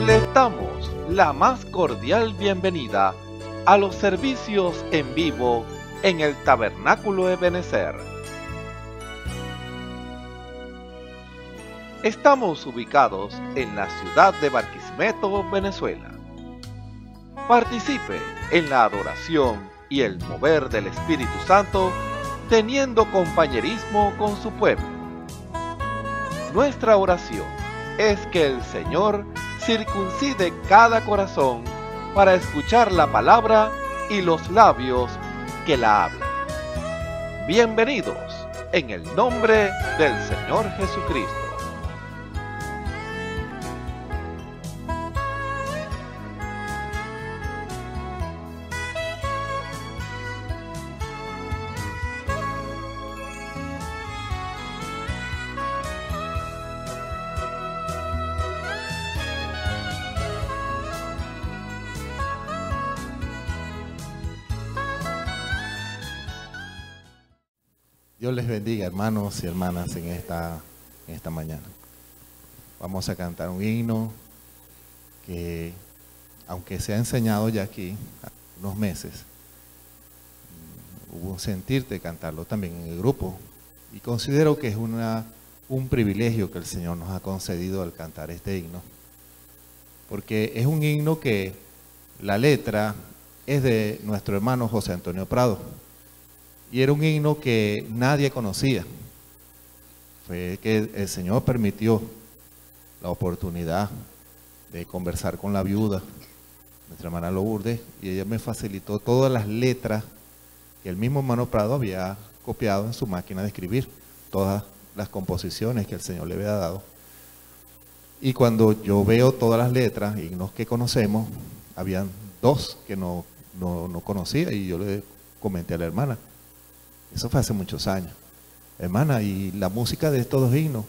Les damos la más cordial bienvenida a los servicios en vivo en el Tabernáculo Ebenezer. Estamos ubicados en la ciudad de Barquisimeto, Venezuela. Participe en la adoración y el mover del Espíritu Santo, teniendo compañerismo con su pueblo. Nuestra oración es que el Señor circuncide cada corazón para escuchar la palabra y los labios que la hablan. Bienvenidos en el nombre del Señor Jesucristo. Dios les bendiga, hermanos y hermanas, en esta mañana. Vamos a cantar un himno que, aunque se ha enseñado ya aquí hace unos meses, hubo un sentir de cantarlo también en el grupo. Y considero que es un privilegio que el Señor nos ha concedido al cantar este himno. Porque es un himno que la letra es de nuestro hermano José Antonio Prado. Y era un himno que nadie conocía. Fue que el Señor permitió la oportunidad de conversar con la viuda, nuestra hermana Lourdes, y ella me facilitó todas las letras que el mismo hermano Prado había copiado en su máquina de escribir, todas las composiciones que el Señor le había dado. Y cuando yo veo todas las letras, himnos que conocemos, habían dos que no conocía, y yo le comenté a la hermana. Eso fue hace muchos años. Hermana, y la música de estos dos himnos,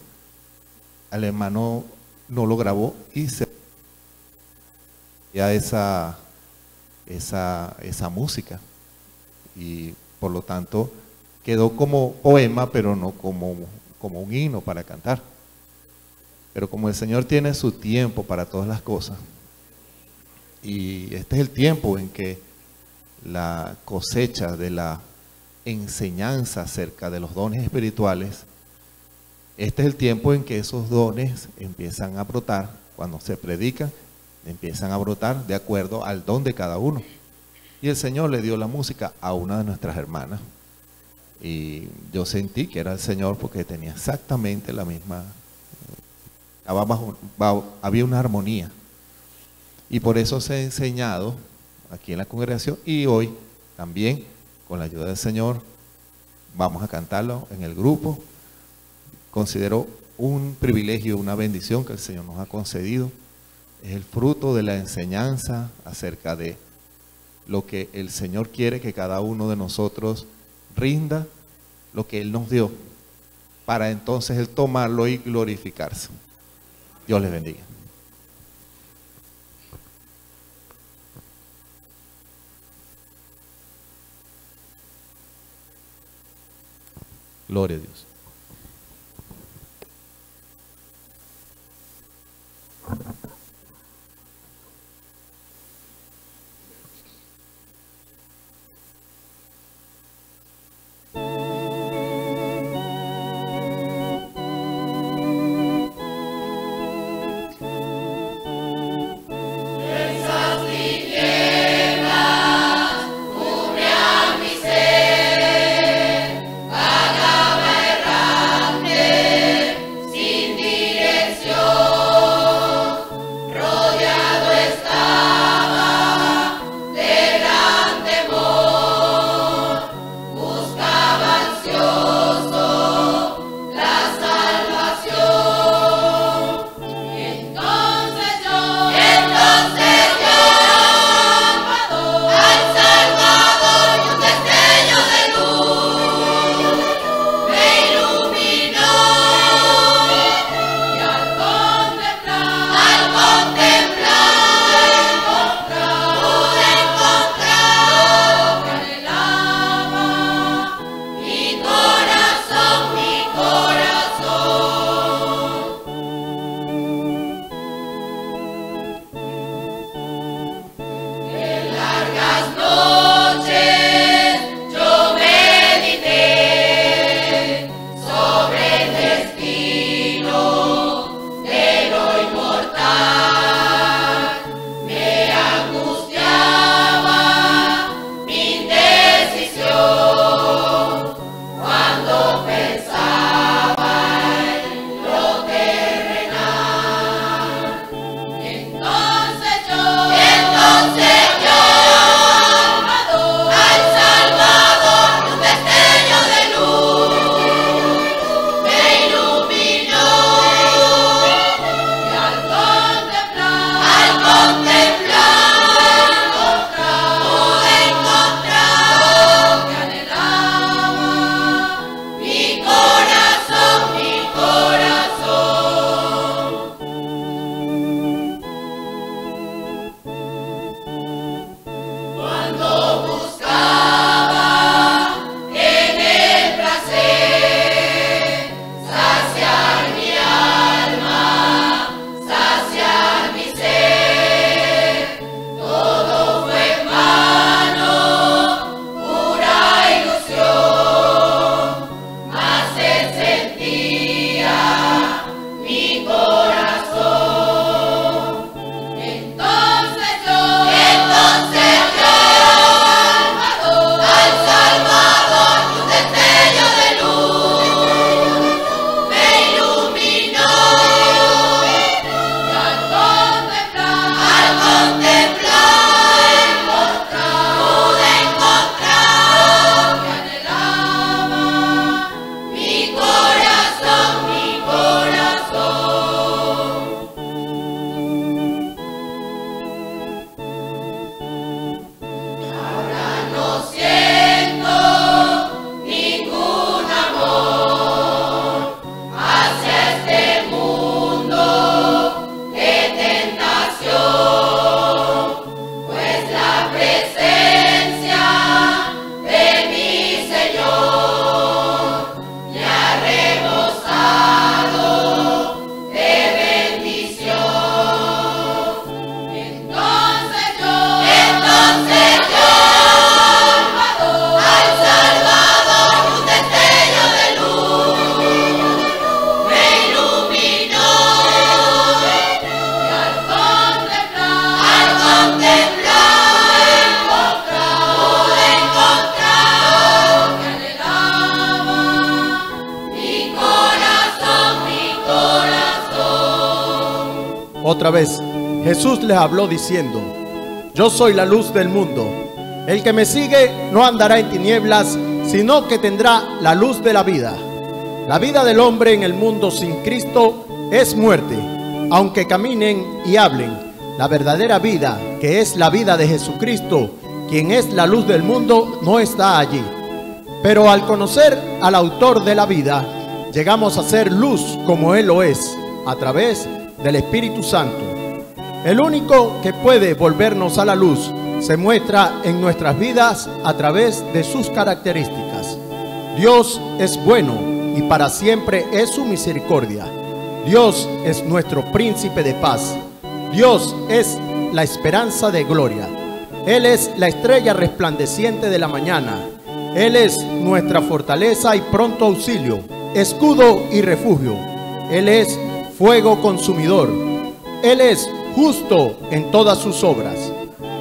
el hermano no lo grabó y se ya esa música. Y por lo tanto quedó como poema, pero no como un himno para cantar. Pero como el Señor tiene su tiempo para todas las cosas, y este es el tiempo en que la cosecha de la enseñanza acerca de los dones espirituales, este es el tiempo en que esos dones empiezan a brotar. Cuando se predican, empiezan a brotar de acuerdo al don de cada uno. Y el Señor le dio la música a una de nuestras hermanas, y yo sentí que era el Señor porque tenía exactamente la misma, había una armonía, y por eso se ha enseñado aquí en la congregación, y hoy también con la ayuda del Señor vamos a cantarlo en el grupo. Considero un privilegio, una bendición que el Señor nos ha concedido. Es el fruto de la enseñanza acerca de lo que el Señor quiere que cada uno de nosotros rinda, lo que Él nos dio, para entonces Él tomarlo y glorificarse. Dios les bendiga. Gloria a Dios. Cubre a mi ser, vagaba errante. Otra vez, Jesús les habló diciendo: yo soy la luz del mundo. El que me sigue no andará en tinieblas, sino que tendrá la luz de la vida. La vida del hombre en el mundo sin Cristo es muerte, aunque caminen y hablen. La verdadera vida, que es la vida de Jesucristo, quien es la luz del mundo, no está allí. Pero al conocer al autor de la vida, llegamos a ser luz como Él lo es, a través del Espíritu Santo. El único que puede volvernos a la luz se muestra en nuestras vidas a través de sus características. Dios es bueno y para siempre es su misericordia. Dios es nuestro príncipe de paz. Dios es la esperanza de gloria. Él es la estrella resplandeciente de la mañana. Él es nuestra fortaleza y pronto auxilio, escudo y refugio. Él es fuego consumidor. Él es justo en todas sus obras.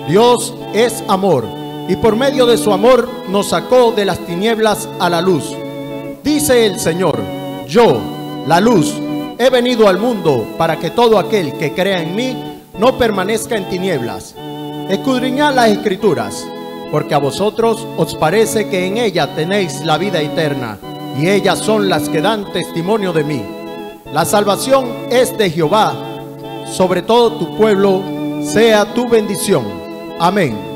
Dios es amor y por medio de su amor nos sacó de las tinieblas a la luz. Dice el Señor: yo, la luz, he venido al mundo para que todo aquel que crea en mí no permanezca en tinieblas. Escudriñad las Escrituras, porque a vosotros os parece que en ellas tenéis la vida eterna, y ellas son las que dan testimonio de mí. La salvación es de Jehová, sobre todo tu pueblo sea tu bendición. Amén.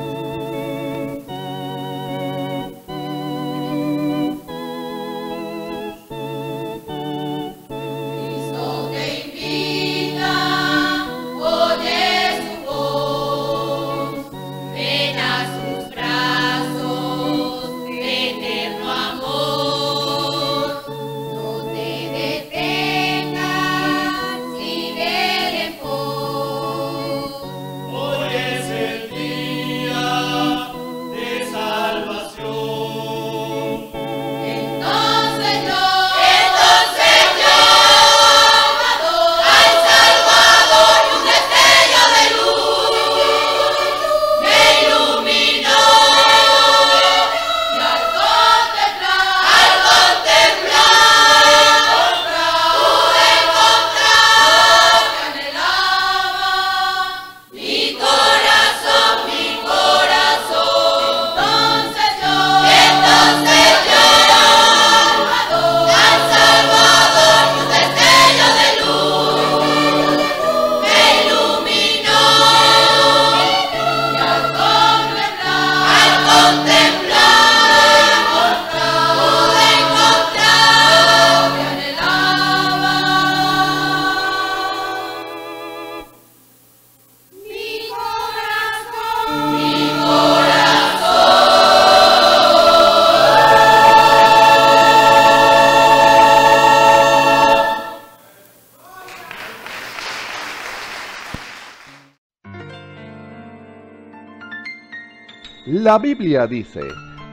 La Biblia dice: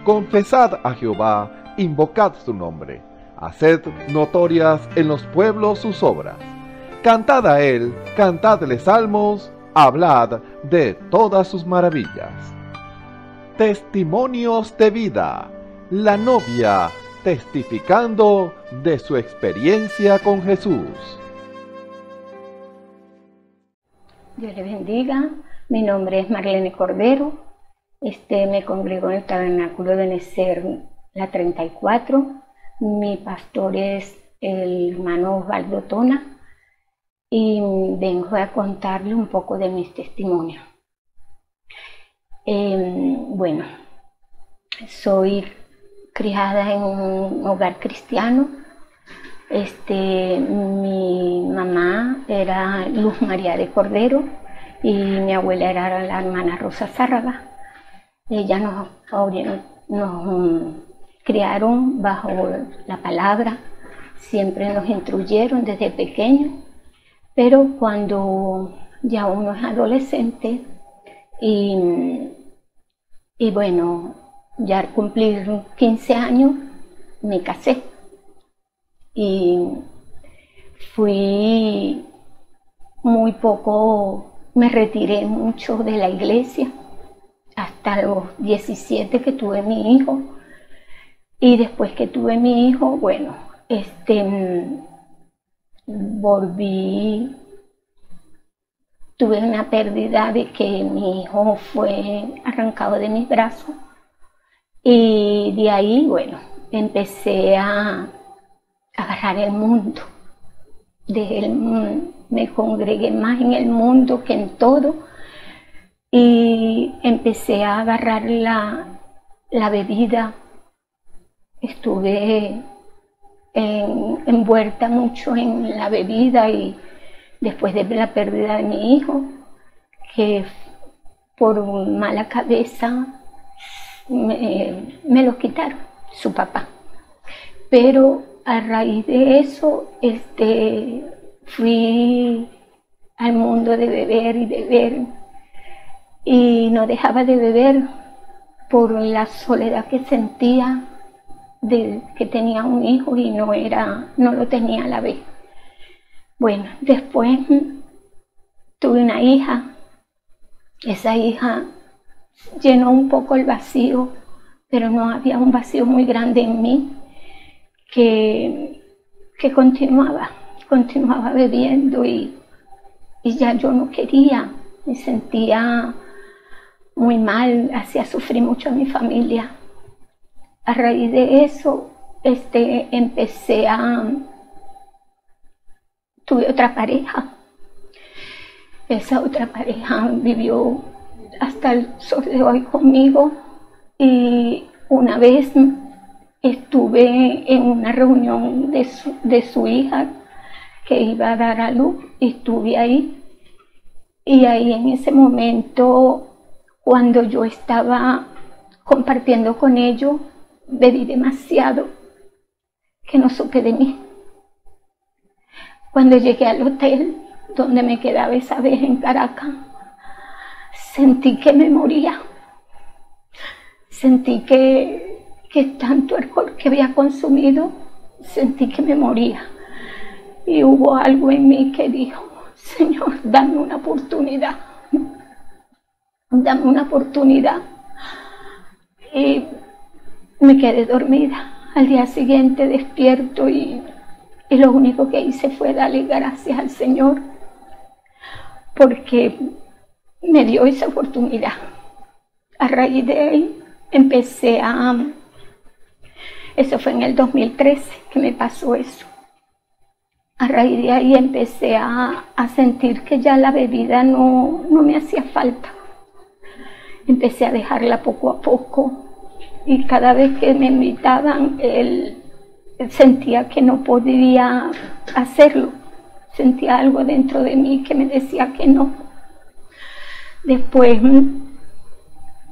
confesad a Jehová, invocad su nombre, haced notorias en los pueblos sus obras. Cantad a él, cantadle salmos, hablad de todas sus maravillas. Testimonios de vida. La novia testificando de su experiencia con Jesús. Dios le bendiga. Mi nombre es Marlene Cordero. Me congrego en el Tabernáculo de Necer, la 34. Mi pastor es el hermano Osvaldo Tona y vengo a contarle un poco de mis testimonios. Bueno, soy criada en un hogar cristiano. Mi mamá era Luz María de Cordero y mi abuela era la hermana Rosa Zárraga. Ellas nos criaron bajo la palabra, siempre nos instruyeron desde pequeños, pero cuando ya uno es adolescente y bueno, ya al cumplir 15 años me casé y fui muy poco, me retiré mucho de la iglesia hasta los 17 que tuve mi hijo. Y después que tuve mi hijo, bueno, volví tuve una pérdida de que mi hijo fue arrancado de mis brazos. Y de ahí, bueno, empecé a agarrar el mundo. Me congregué más en el mundo que en todo. Y empecé a agarrar la bebida. Estuve envuelta mucho en la bebida, y después de la pérdida de mi hijo, que por mala cabeza me lo quitaron, su papá. Pero a raíz de eso fui al mundo de beber y beber, y no dejaba de beber por la soledad que sentía de que tenía un hijo y no lo tenía a la vez. Bueno, después tuve una hija. Esa hija llenó un poco el vacío, pero no había un vacío muy grande en mí, que continuaba bebiendo, y ya yo no quería, me sentía muy mal, hacía sufrir mucho a mi familia. A raíz de eso, tuve otra pareja. Esa otra pareja vivió hasta el sol de hoy conmigo, y una vez estuve en una reunión de su hija que iba a dar a luz, y estuve ahí. Y ahí en ese momento, cuando yo estaba compartiendo con ellos, bebí demasiado, que no supe de mí. Cuando llegué al hotel donde me quedaba esa vez en Caracas, sentí que me moría. Sentí que tanto alcohol que había consumido, sentí que me moría. Y hubo algo en mí que dijo: Señor, dame una oportunidad. Dame una oportunidad. Y me quedé dormida. Al día siguiente despierto, y lo único que hice fue darle gracias al Señor, porque me dio esa oportunidad. A raíz de ahí eso fue en el 2013 que me pasó eso. A raíz de ahí empecé a sentir que ya la bebida no me hacía falta. Empecé a dejarla poco a poco, y cada vez que me invitaban, sentía que no podía hacerlo. Sentía algo dentro de mí que me decía que no. Después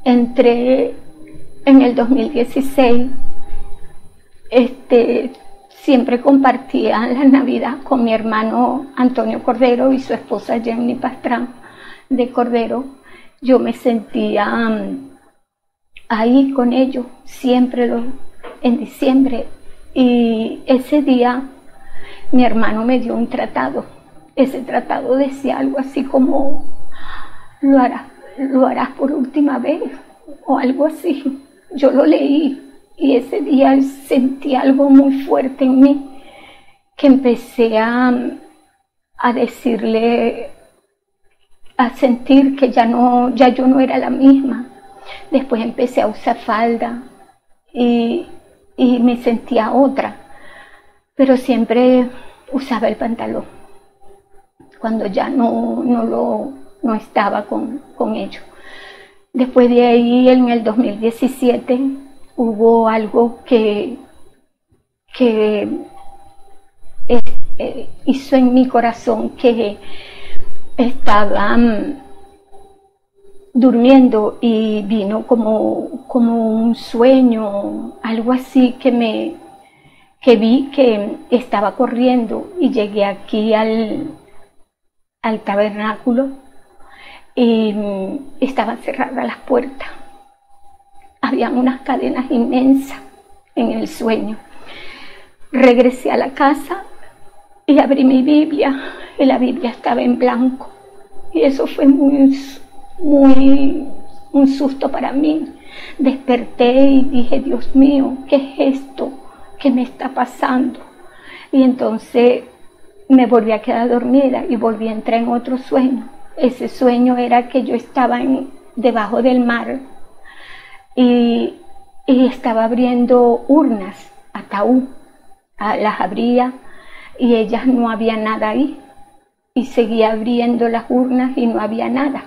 entré en el 2016. Siempre compartía la Navidad con mi hermano Antonio Cordero y su esposa Jenny Pastrán de Cordero. Yo me sentía ahí con ellos, siempre en diciembre. Y ese día mi hermano me dio un tratado. Ese tratado decía algo así como: lo harás por última vez, o algo así. Yo lo leí, y ese día sentí algo muy fuerte en mí, que empecé a decirle, a sentir que ya yo no era la misma. Después empecé a usar falda, y me sentía otra, pero siempre usaba el pantalón cuando ya no estaba con ellos. Después de ahí, en el 2017, hubo algo que hizo en mi corazón, que estaba durmiendo y vino como un sueño, algo así, que vi que estaba corriendo, y llegué aquí al tabernáculo, y estaban cerradas las puertas. Habían unas cadenas inmensas en el sueño. Regresé a la casa y abrí mi Biblia, y la Biblia estaba en blanco, y eso fue un susto para mí. Desperté y dije: Dios mío, ¿qué es esto? ¿Qué me está pasando? Y entonces me volví a quedar dormida y volví a entrar en otro sueño. Ese sueño era que yo estaba debajo del mar y estaba abriendo urnas, ataúd, las abría y ellas no había nada ahí. Y seguía abriendo las urnas y no había nada.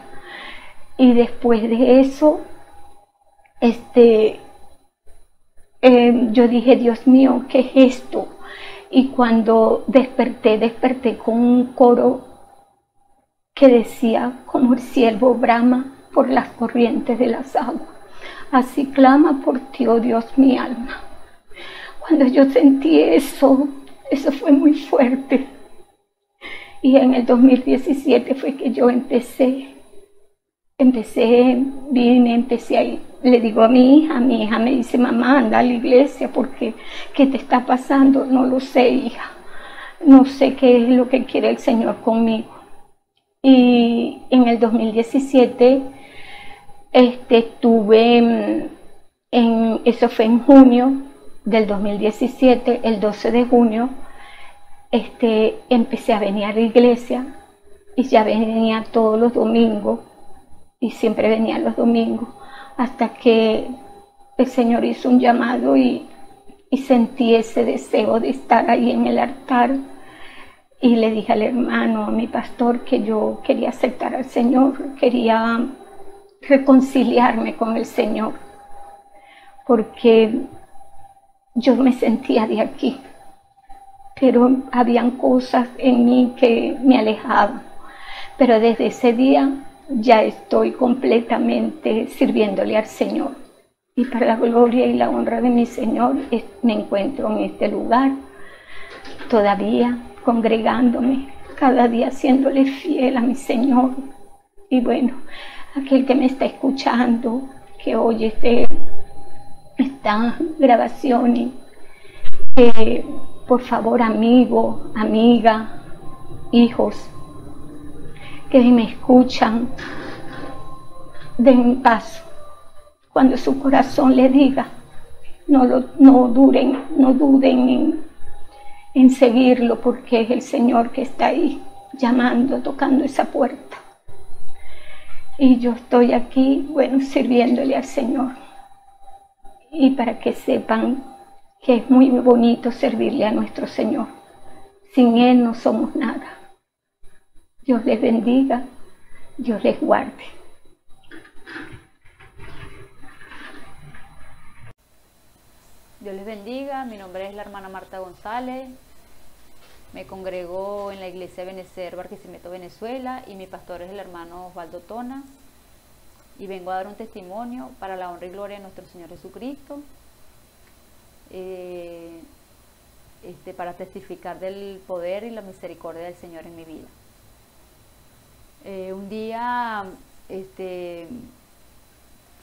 Y después de eso, yo dije, Dios mío, ¿qué es esto? Y cuando desperté con un coro que decía, como el siervo brama por las corrientes de las aguas, así clama por ti, oh Dios, mi alma. Cuando yo sentí eso fue muy fuerte. Y en el 2017 fue que yo empecé ahí. Le digo a mi hija me dice, mamá, anda a la iglesia, porque ¿qué te está pasando? No lo sé, hija, no sé qué es lo que quiere el Señor conmigo. Y en el 2017 eso fue en junio del 2017, el 12 de junio, empecé a venir a la iglesia y ya venía todos los domingos y siempre venía los domingos hasta que el Señor hizo un llamado y sentí ese deseo de estar ahí en el altar y le dije al hermano, a mi pastor, que yo quería aceptar al Señor, quería reconciliarme con el Señor porque yo me sentía de aquí, pero habían cosas en mí que me alejaban. Pero desde ese día ya estoy completamente sirviéndole al Señor. Y para la gloria y la honra de mi Señor, me encuentro en este lugar, todavía congregándome, cada día haciéndole fiel a mi Señor. Y bueno, aquel que me está escuchando, que oye esta grabación, por favor, amigo, amiga, hijos, que me escuchan, den paso. Cuando su corazón le diga, no duden en seguirlo, porque es el Señor que está ahí, llamando, tocando esa puerta. Y yo estoy aquí, bueno, sirviéndole al Señor. Y para que sepan que es muy bonito servirle a nuestro Señor. Sin Él no somos nada. Dios les bendiga, Dios les guarde. Dios les bendiga, mi nombre es la hermana Marta González, me congrego en la iglesia Benecer, Barquisimeto, Venezuela, y mi pastor es el hermano Osvaldo Tona, y vengo a dar un testimonio para la honra y gloria de nuestro Señor Jesucristo, para testificar del poder y la misericordia del Señor en mi vida. Un día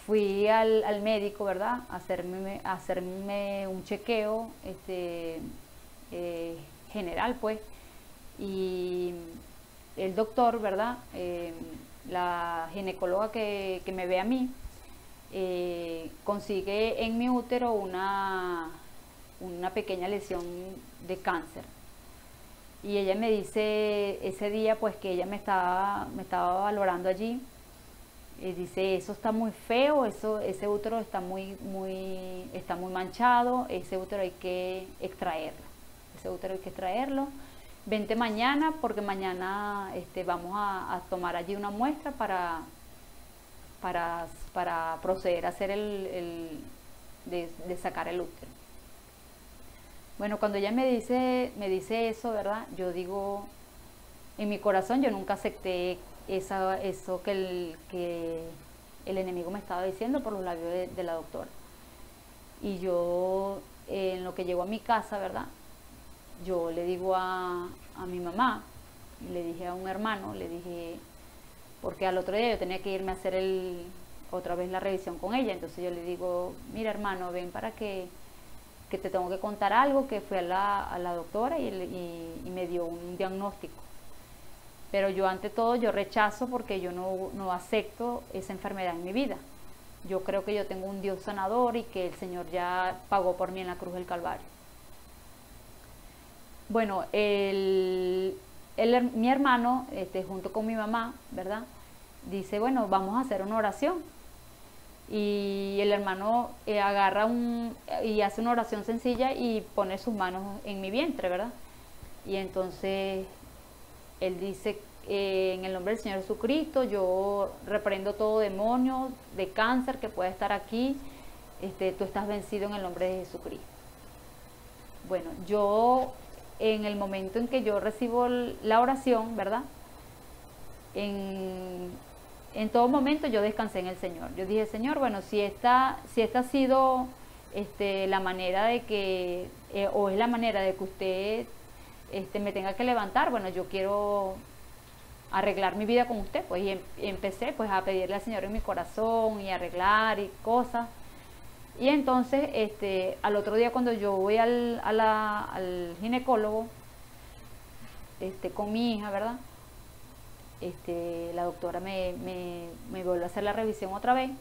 fui al médico, ¿verdad? A hacerme un chequeo general, pues, y el doctor, ¿verdad? La ginecóloga que me ve a mí, consigue en mi útero una pequeña lesión de cáncer. Y ella me dice ese día, pues, que ella me estaba valorando allí. Dice, eso está muy feo, ese útero está muy manchado, ese útero hay que extraerlo. Vente mañana, porque mañana vamos a tomar allí una muestra para proceder a hacer de sacar el útero. Bueno, cuando ella me dice eso, ¿verdad? Yo digo, en mi corazón yo nunca acepté eso que el enemigo me estaba diciendo por los labios de la doctora. Y yo, en lo que llego a mi casa, ¿verdad? Yo le digo a mi mamá, le dije a un hermano, le dije, porque al otro día yo tenía que irme a hacer otra vez la revisión con ella. Entonces yo le digo, mira, hermano, ven para que te tengo que contar algo, que fui a la doctora y me dio un diagnóstico. Pero yo, ante todo, yo rechazo, porque yo no acepto esa enfermedad en mi vida. Yo creo que yo tengo un Dios sanador y que el Señor ya pagó por mí en la cruz del Calvario. Bueno, mi hermano, junto con mi mamá, ¿verdad? Dice, bueno, vamos a hacer una oración. Y el hermano agarra y hace una oración sencilla y pone sus manos en mi vientre, ¿verdad? Y entonces él dice, en el nombre del Señor Jesucristo, yo reprendo todo demonio de cáncer que pueda estar aquí, tú estás vencido en el nombre de Jesucristo. Bueno, yo en el momento en que yo recibo la oración, ¿verdad? En todo momento yo descansé en el Señor. Yo dije, Señor, bueno, si esta ha sido la manera de que, o es la manera de que usted me tenga que levantar, bueno, yo quiero arreglar mi vida con usted, pues, y empecé pues a pedirle al Señor en mi corazón y arreglar y cosas. Y entonces al otro día cuando yo voy al ginecólogo con mi hija, ¿verdad? La doctora me volvió a hacer la revisión otra vez,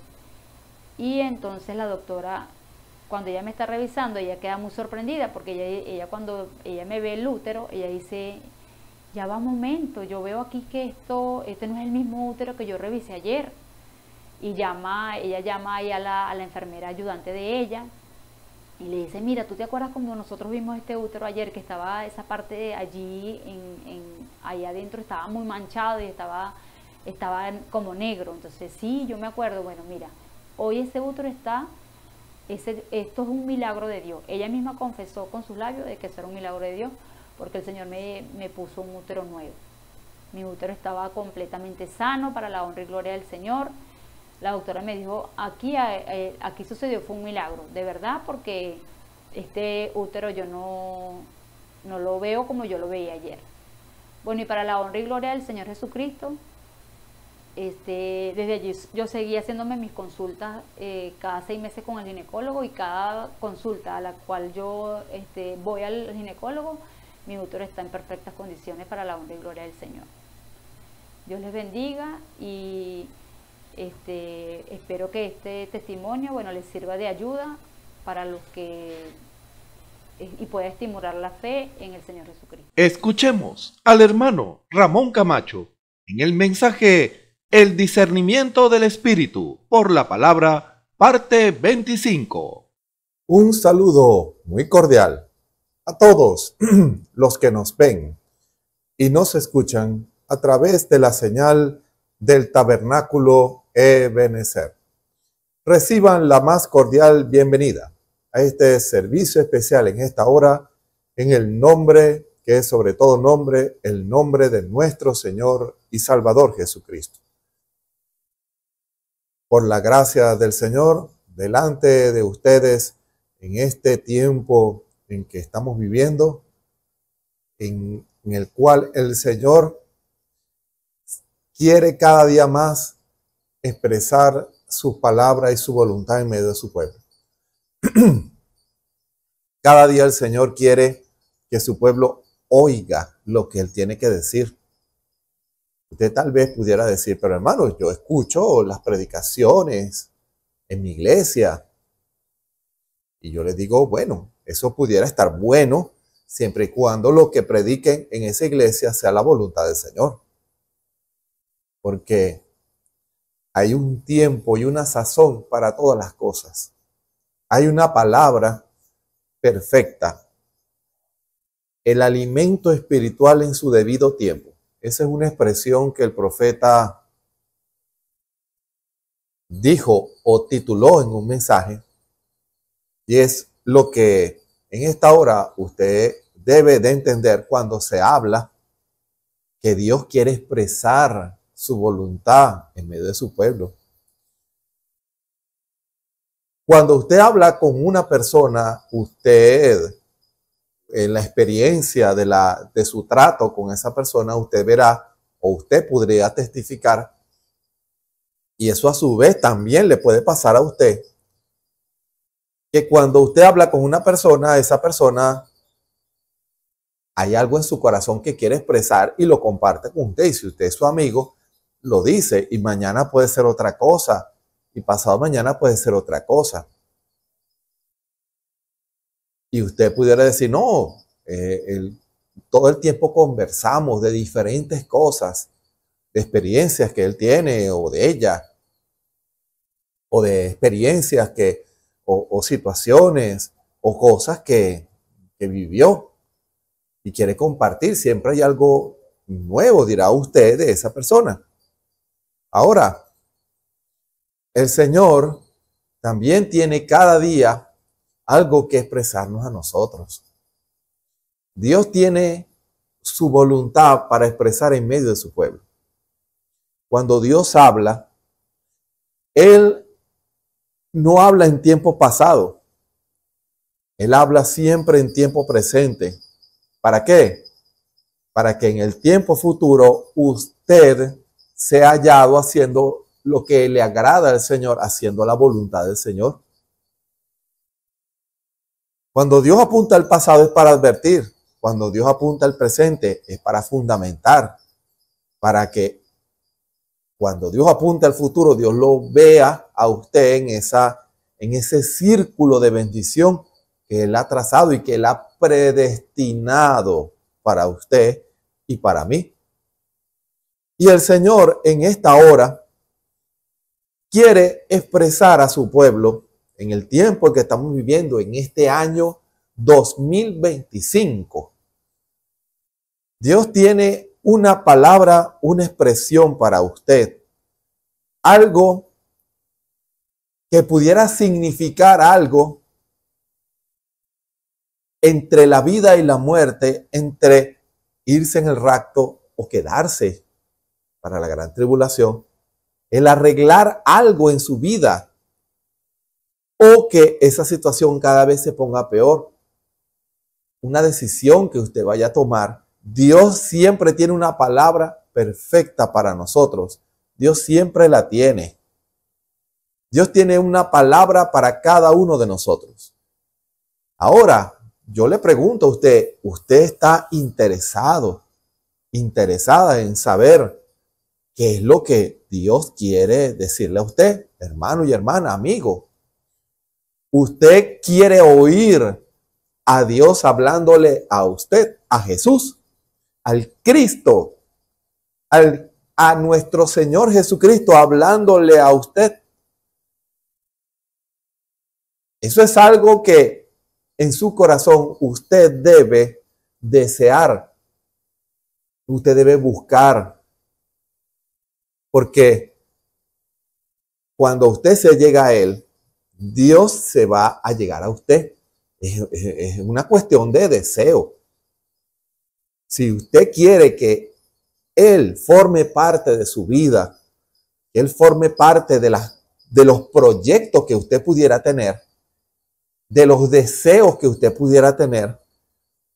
y entonces la doctora, cuando ella me está revisando, ella queda muy sorprendida porque ella cuando ella me ve el útero, ella dice, ya va un momento, yo veo aquí que este no es el mismo útero que yo revisé ayer. Y ella llama ahí a la enfermera ayudante de ella y le dice, mira, ¿tú te acuerdas cuando nosotros vimos este útero ayer, que estaba esa parte allí, ahí adentro estaba muy manchado y estaba como negro? Entonces, sí, yo me acuerdo. Bueno, mira, hoy ese útero esto es un milagro de Dios. Ella misma confesó con sus labios de que eso era un milagro de Dios, porque el Señor me puso un útero nuevo. Mi útero estaba completamente sano, para la honra y gloria del Señor. La doctora me dijo, aquí sucedió, fue un milagro, de verdad, porque este útero yo no lo veo como yo lo veía ayer. Bueno, y para la honra y gloria del Señor Jesucristo, desde allí yo seguí haciéndome mis consultas cada 6 meses con el ginecólogo, y cada consulta a la cual yo voy al ginecólogo, mi útero está en perfectas condiciones para la honra y gloria del Señor. Dios les bendiga, y espero que este testimonio, bueno, les sirva de ayuda para los que y pueda estimular la fe en el Señor Jesucristo. Escuchemos al hermano Ramón Camacho en el mensaje El discernimiento del Espíritu por la palabra, parte 25. Un saludo muy cordial a todos los que nos ven y nos escuchan a través de la señal del Tabernáculo Ebenezer. Reciban la más cordial bienvenida a este servicio especial en esta hora, en el nombre que es sobre todo nombre, el nombre de nuestro Señor y Salvador Jesucristo. Por la gracia del Señor, delante de ustedes, en este tiempo en que estamos viviendo, en el cual el Señor quiere cada día más expresar su palabra y su voluntad en medio de su pueblo. Cada día el Señor quiere que su pueblo oiga lo que Él tiene que decir. Usted tal vez pudiera decir, pero hermano, yo escucho las predicaciones en mi iglesia. Y yo le digo, bueno, eso pudiera estar bueno siempre y cuando lo que prediquen en esa iglesia sea la voluntad del Señor. Porque hay un tiempo y una sazón para todas las cosas. Hay una palabra perfecta. El alimento espiritual en su debido tiempo. Esa es una expresión que el profeta dijo o tituló en un mensaje. Y es lo que en esta hora usted debe de entender cuando se habla que Dios quiere expresar su voluntad en medio de su pueblo. Cuando usted habla con una persona, usted, en la experiencia de su trato con esa persona, usted verá o usted podría testificar, y eso a su vez también le puede pasar a usted, que cuando usted habla con una persona, esa persona hay algo en su corazón que quiere expresar y lo comparte con usted. Y si usted es su amigo, lo dice, y mañana puede ser otra cosa, y pasado mañana puede ser otra cosa. Y usted pudiera decir, no, todo el tiempo conversamos de diferentes cosas, de experiencias que él tiene o de ella, o de experiencias o situaciones o cosas que vivió y quiere compartir. Siempre hay algo nuevo, dirá usted, de esa persona. Ahora, el Señor también tiene cada día algo que expresarnos a nosotros. Dios tiene su voluntad para expresar en medio de su pueblo. Cuando Dios habla, Él no habla en tiempo pasado. Él habla siempre en tiempo presente. ¿Para qué? Para que en el tiempo futuro usted sea hallado haciendo lo que le agrada al Señor, haciendo la voluntad del Señor. Cuando Dios apunta al pasado es para advertir. Cuando Dios apunta al presente es para fundamentar. Para que cuando Dios apunta al futuro, Dios lo vea a usted en ese círculo de bendición que Él ha trazado y que Él ha predestinado para usted y para mí. Y el Señor en esta hora quiere expresar a su pueblo en el tiempo que estamos viviendo, en este año 2025. Dios tiene una palabra, una expresión para usted. Algo que pudiera significar algo entre la vida y la muerte, entre irse en el rapto o quedarse para la gran tribulación, el arreglar algo en su vida o que esa situación cada vez se ponga peor. Una decisión que usted vaya a tomar. Dios siempre tiene una palabra perfecta para nosotros. Dios siempre la tiene. Dios tiene una palabra para cada uno de nosotros. Ahora, yo le pregunto a usted, ¿usted está interesada en saber qué es lo que Dios quiere decirle a usted, hermano y hermana, amigo? ¿Usted quiere oír a Dios hablándole a usted, a Jesús, al Cristo, a nuestro Señor Jesucristo hablándole a usted? Eso es algo que en su corazón usted debe desear, usted debe buscar, porque cuando usted se llega a Él, Dios se va a llegar a usted. Es una cuestión de deseo. Si usted quiere que Él forme parte de su vida, que Él forme parte de los proyectos que usted pudiera tener, de los deseos que usted pudiera tener,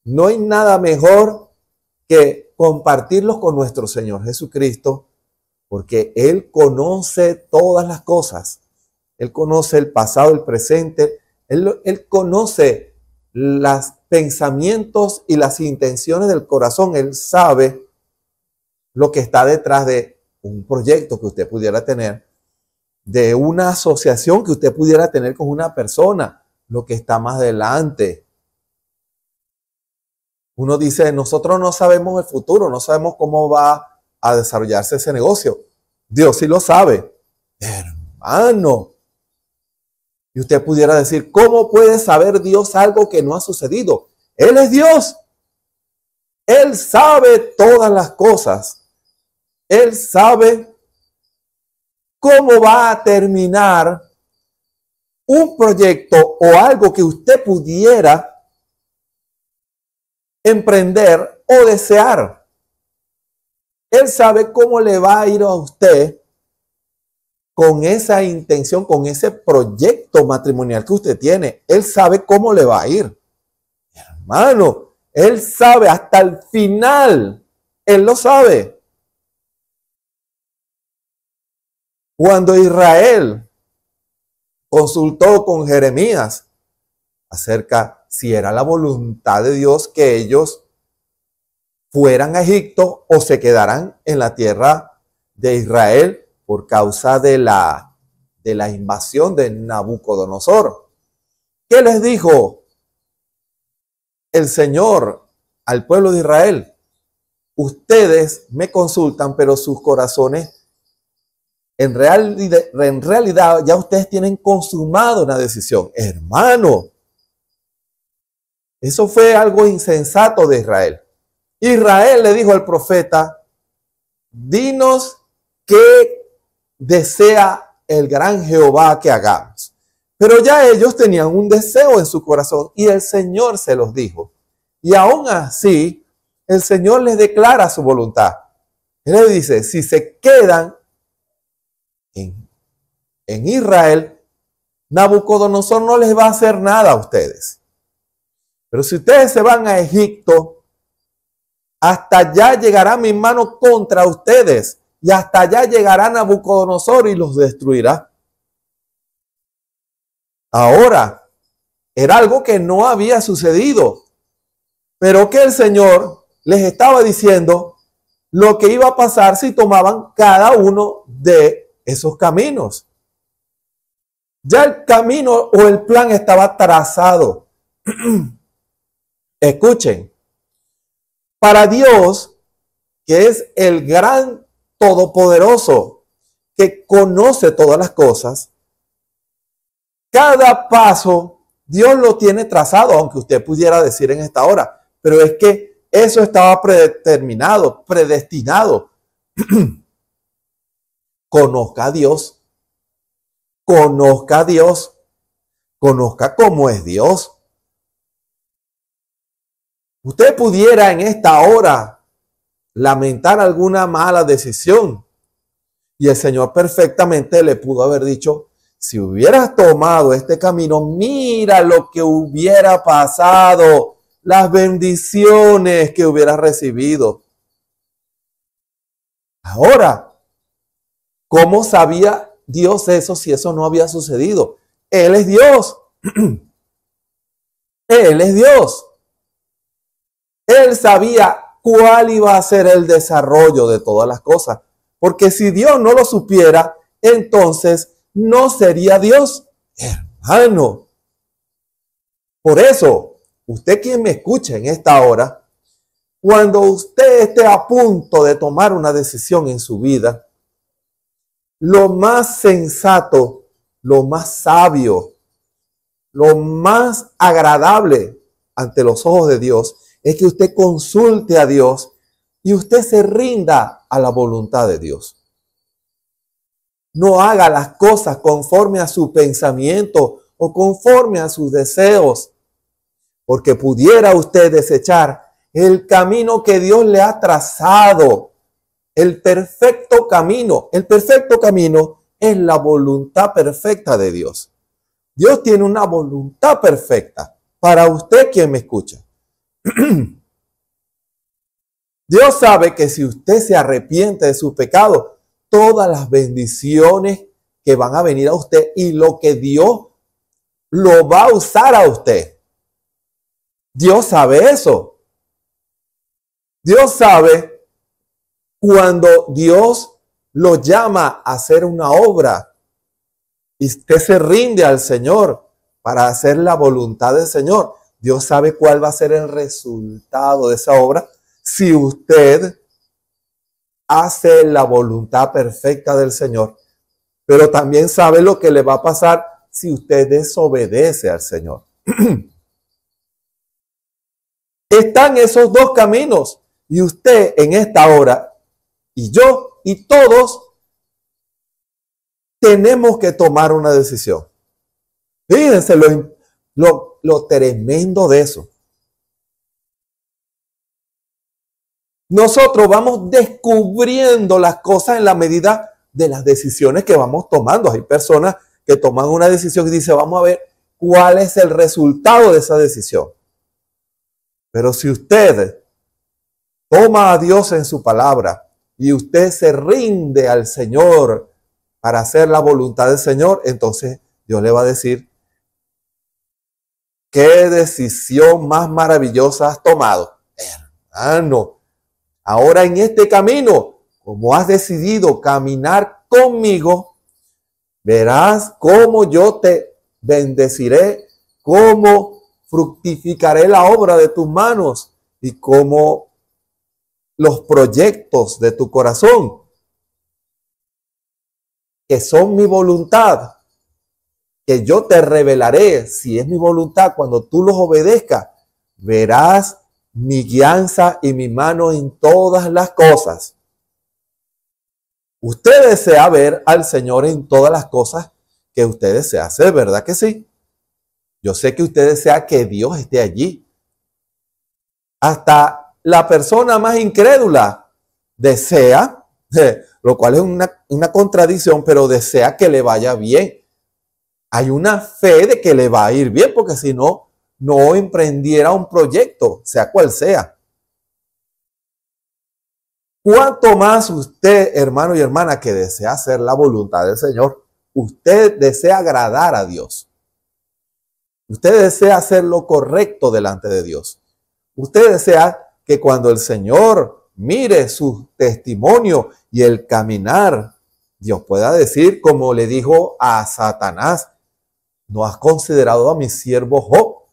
no hay nada mejor que compartirlos con nuestro Señor Jesucristo, porque Él conoce todas las cosas. Él conoce el pasado, el presente. Él conoce los pensamientos y las intenciones del corazón. Él sabe lo que está detrás de un proyecto que usted pudiera tener, de una asociación que usted pudiera tener con una persona, lo que está más adelante. Uno dice, nosotros no sabemos el futuro, no sabemos cómo va a desarrollarse ese negocio. Dios sí lo sabe. Hermano. Y usted pudiera decir, ¿cómo puede saber Dios algo que no ha sucedido? Él es Dios. Él sabe todas las cosas. Él sabe cómo va a terminar un proyecto o algo que usted pudiera emprender o desear. Él sabe cómo le va a ir a usted con esa intención, con ese proyecto matrimonial que usted tiene. Él sabe cómo le va a ir. Hermano, Él sabe hasta el final. Él lo sabe. Cuando Israel consultó con Jeremías acerca si era la voluntad de Dios que ellos fueran a Egipto o se quedaran en la tierra de Israel por causa de la invasión de Nabucodonosor. ¿Qué les dijo el Señor al pueblo de Israel: ustedes me consultan, pero sus corazones, en realidad ya ustedes tienen consumado una decisión. Hermano, eso fue algo insensato de Israel. Israel le dijo al profeta: dinos qué desea el gran Jehová que hagamos. Pero ya ellos tenían un deseo en su corazón y el Señor se los dijo. Y aún así, el Señor les declara su voluntad. Él les dice: si se quedan en Israel, Nabucodonosor no les va a hacer nada a ustedes. Pero si ustedes se van a Egipto, hasta allá llegará mi mano contra ustedes, y hasta allá llegará Nabucodonosor y los destruirá. Ahora, era algo que no había sucedido, pero que el Señor les estaba diciendo lo que iba a pasar si tomaban cada uno de esos caminos. Ya el camino o el plan estaba trazado. Escuchen, para Dios, que es el gran todopoderoso, que conoce todas las cosas, cada paso Dios lo tiene trazado, aunque usted pudiera decir en esta hora, pero es que eso estaba predeterminado, predestinado. Conozca a Dios, conozca a Dios, conozca cómo es Dios. Usted pudiera en esta hora lamentar alguna mala decisión y el Señor perfectamente le pudo haber dicho: si hubieras tomado este camino, mira lo que hubiera pasado, las bendiciones que hubieras recibido. Ahora, ¿cómo sabía Dios eso si eso no había sucedido? Él es Dios. Él es Dios. Él sabía cuál iba a ser el desarrollo de todas las cosas. Porque si Dios no lo supiera, entonces no sería Dios, hermano. Por eso, usted quien me escucha en esta hora, cuando usted esté a punto de tomar una decisión en su vida, lo más sensato, lo más sabio, lo más agradable ante los ojos de Dios es que usted consulte a Dios y usted se rinda a la voluntad de Dios. No haga las cosas conforme a su pensamiento o conforme a sus deseos, porque pudiera usted desechar el camino que Dios le ha trazado, el perfecto camino. El perfecto camino es la voluntad perfecta de Dios. Dios tiene una voluntad perfecta para usted quien me escucha. Dios sabe que si usted se arrepiente de su pecado, todas las bendiciones que van a venir a usted y lo que Dios lo va a usar a usted. Dios sabe eso. Dios sabe cuando Dios lo llama a hacer una obra y usted se rinde al Señor para hacer la voluntad del Señor. Dios sabe cuál va a ser el resultado de esa obra si usted hace la voluntad perfecta del Señor. Pero también sabe lo que le va a pasar si usted desobedece al Señor. Están esos dos caminos y usted en esta hora y yo y todos tenemos que tomar una decisión. Fíjense lo tremendo de eso. Nosotros vamos descubriendo las cosas en la medida de las decisiones que vamos tomando. Hay personas que toman una decisión y dicen: vamos a ver cuál es el resultado de esa decisión. Pero si usted toma a Dios en su palabra y usted se rinde al Señor para hacer la voluntad del Señor, entonces Dios le va a decir: ¿qué decisión más maravillosa has tomado? Hermano, ahora en este camino, como has decidido caminar conmigo, verás cómo yo te bendeciré, cómo fructificaré la obra de tus manos y cómo los proyectos de tu corazón, que son mi voluntad, que yo te revelaré si es mi voluntad cuando tú los obedezcas, verás mi guianza y mi mano en todas las cosas. Usted desea ver al Señor en todas las cosas que usted desea hacer, ¿verdad que sí? Yo sé que usted desea que Dios esté allí. Hasta la persona más incrédula desea, lo cual es una contradicción, pero desea que le vaya bien. Hay una fe de que le va a ir bien, porque si no, no emprendiera un proyecto, sea cual sea. ¿Cuánto más usted, hermano y hermana, que desea hacer la voluntad del Señor? Usted desea agradar a Dios. Usted desea hacer lo correcto delante de Dios. Usted desea que cuando el Señor mire su testimonio y el caminar, Dios pueda decir, como le dijo a Satanás: ¿no has considerado a mi siervo Job,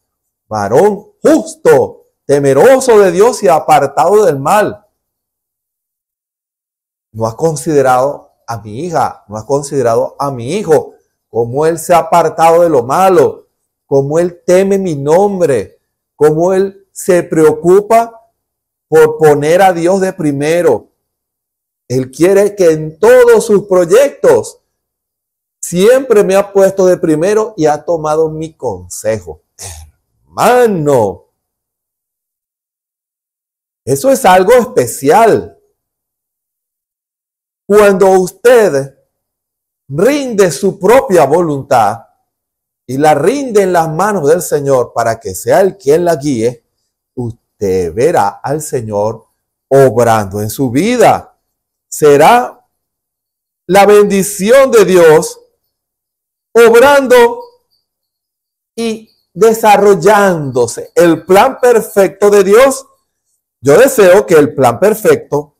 varón justo, temeroso de Dios y apartado del mal? ¿No has considerado a mi hija? ¿No has considerado a mi hijo? Cómo él se ha apartado de lo malo, cómo él teme mi nombre, cómo él se preocupa por poner a Dios de primero. Él quiere que en todos sus proyectos siempre me ha puesto de primero y ha tomado mi consejo. Hermano, eso es algo especial. Cuando usted rinde su propia voluntad y la rinde en las manos del Señor para que sea Él quien la guíe, usted verá al Señor obrando en su vida. Será la bendición de Dios obrando y desarrollándose. El plan perfecto de Dios. Yo deseo que el plan perfecto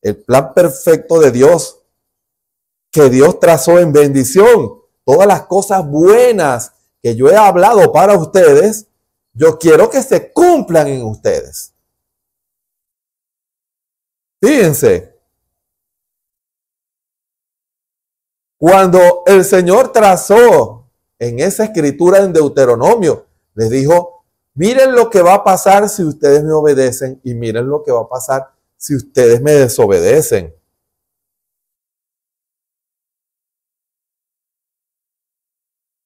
de Dios, que Dios trazó en bendición, todas las cosas buenas que yo he hablado para ustedes, yo quiero que se cumplan en ustedes. Fíjense, cuando el Señor trazó en esa escritura en Deuteronomio, les dijo: miren lo que va a pasar si ustedes me obedecen y miren lo que va a pasar si ustedes me desobedecen.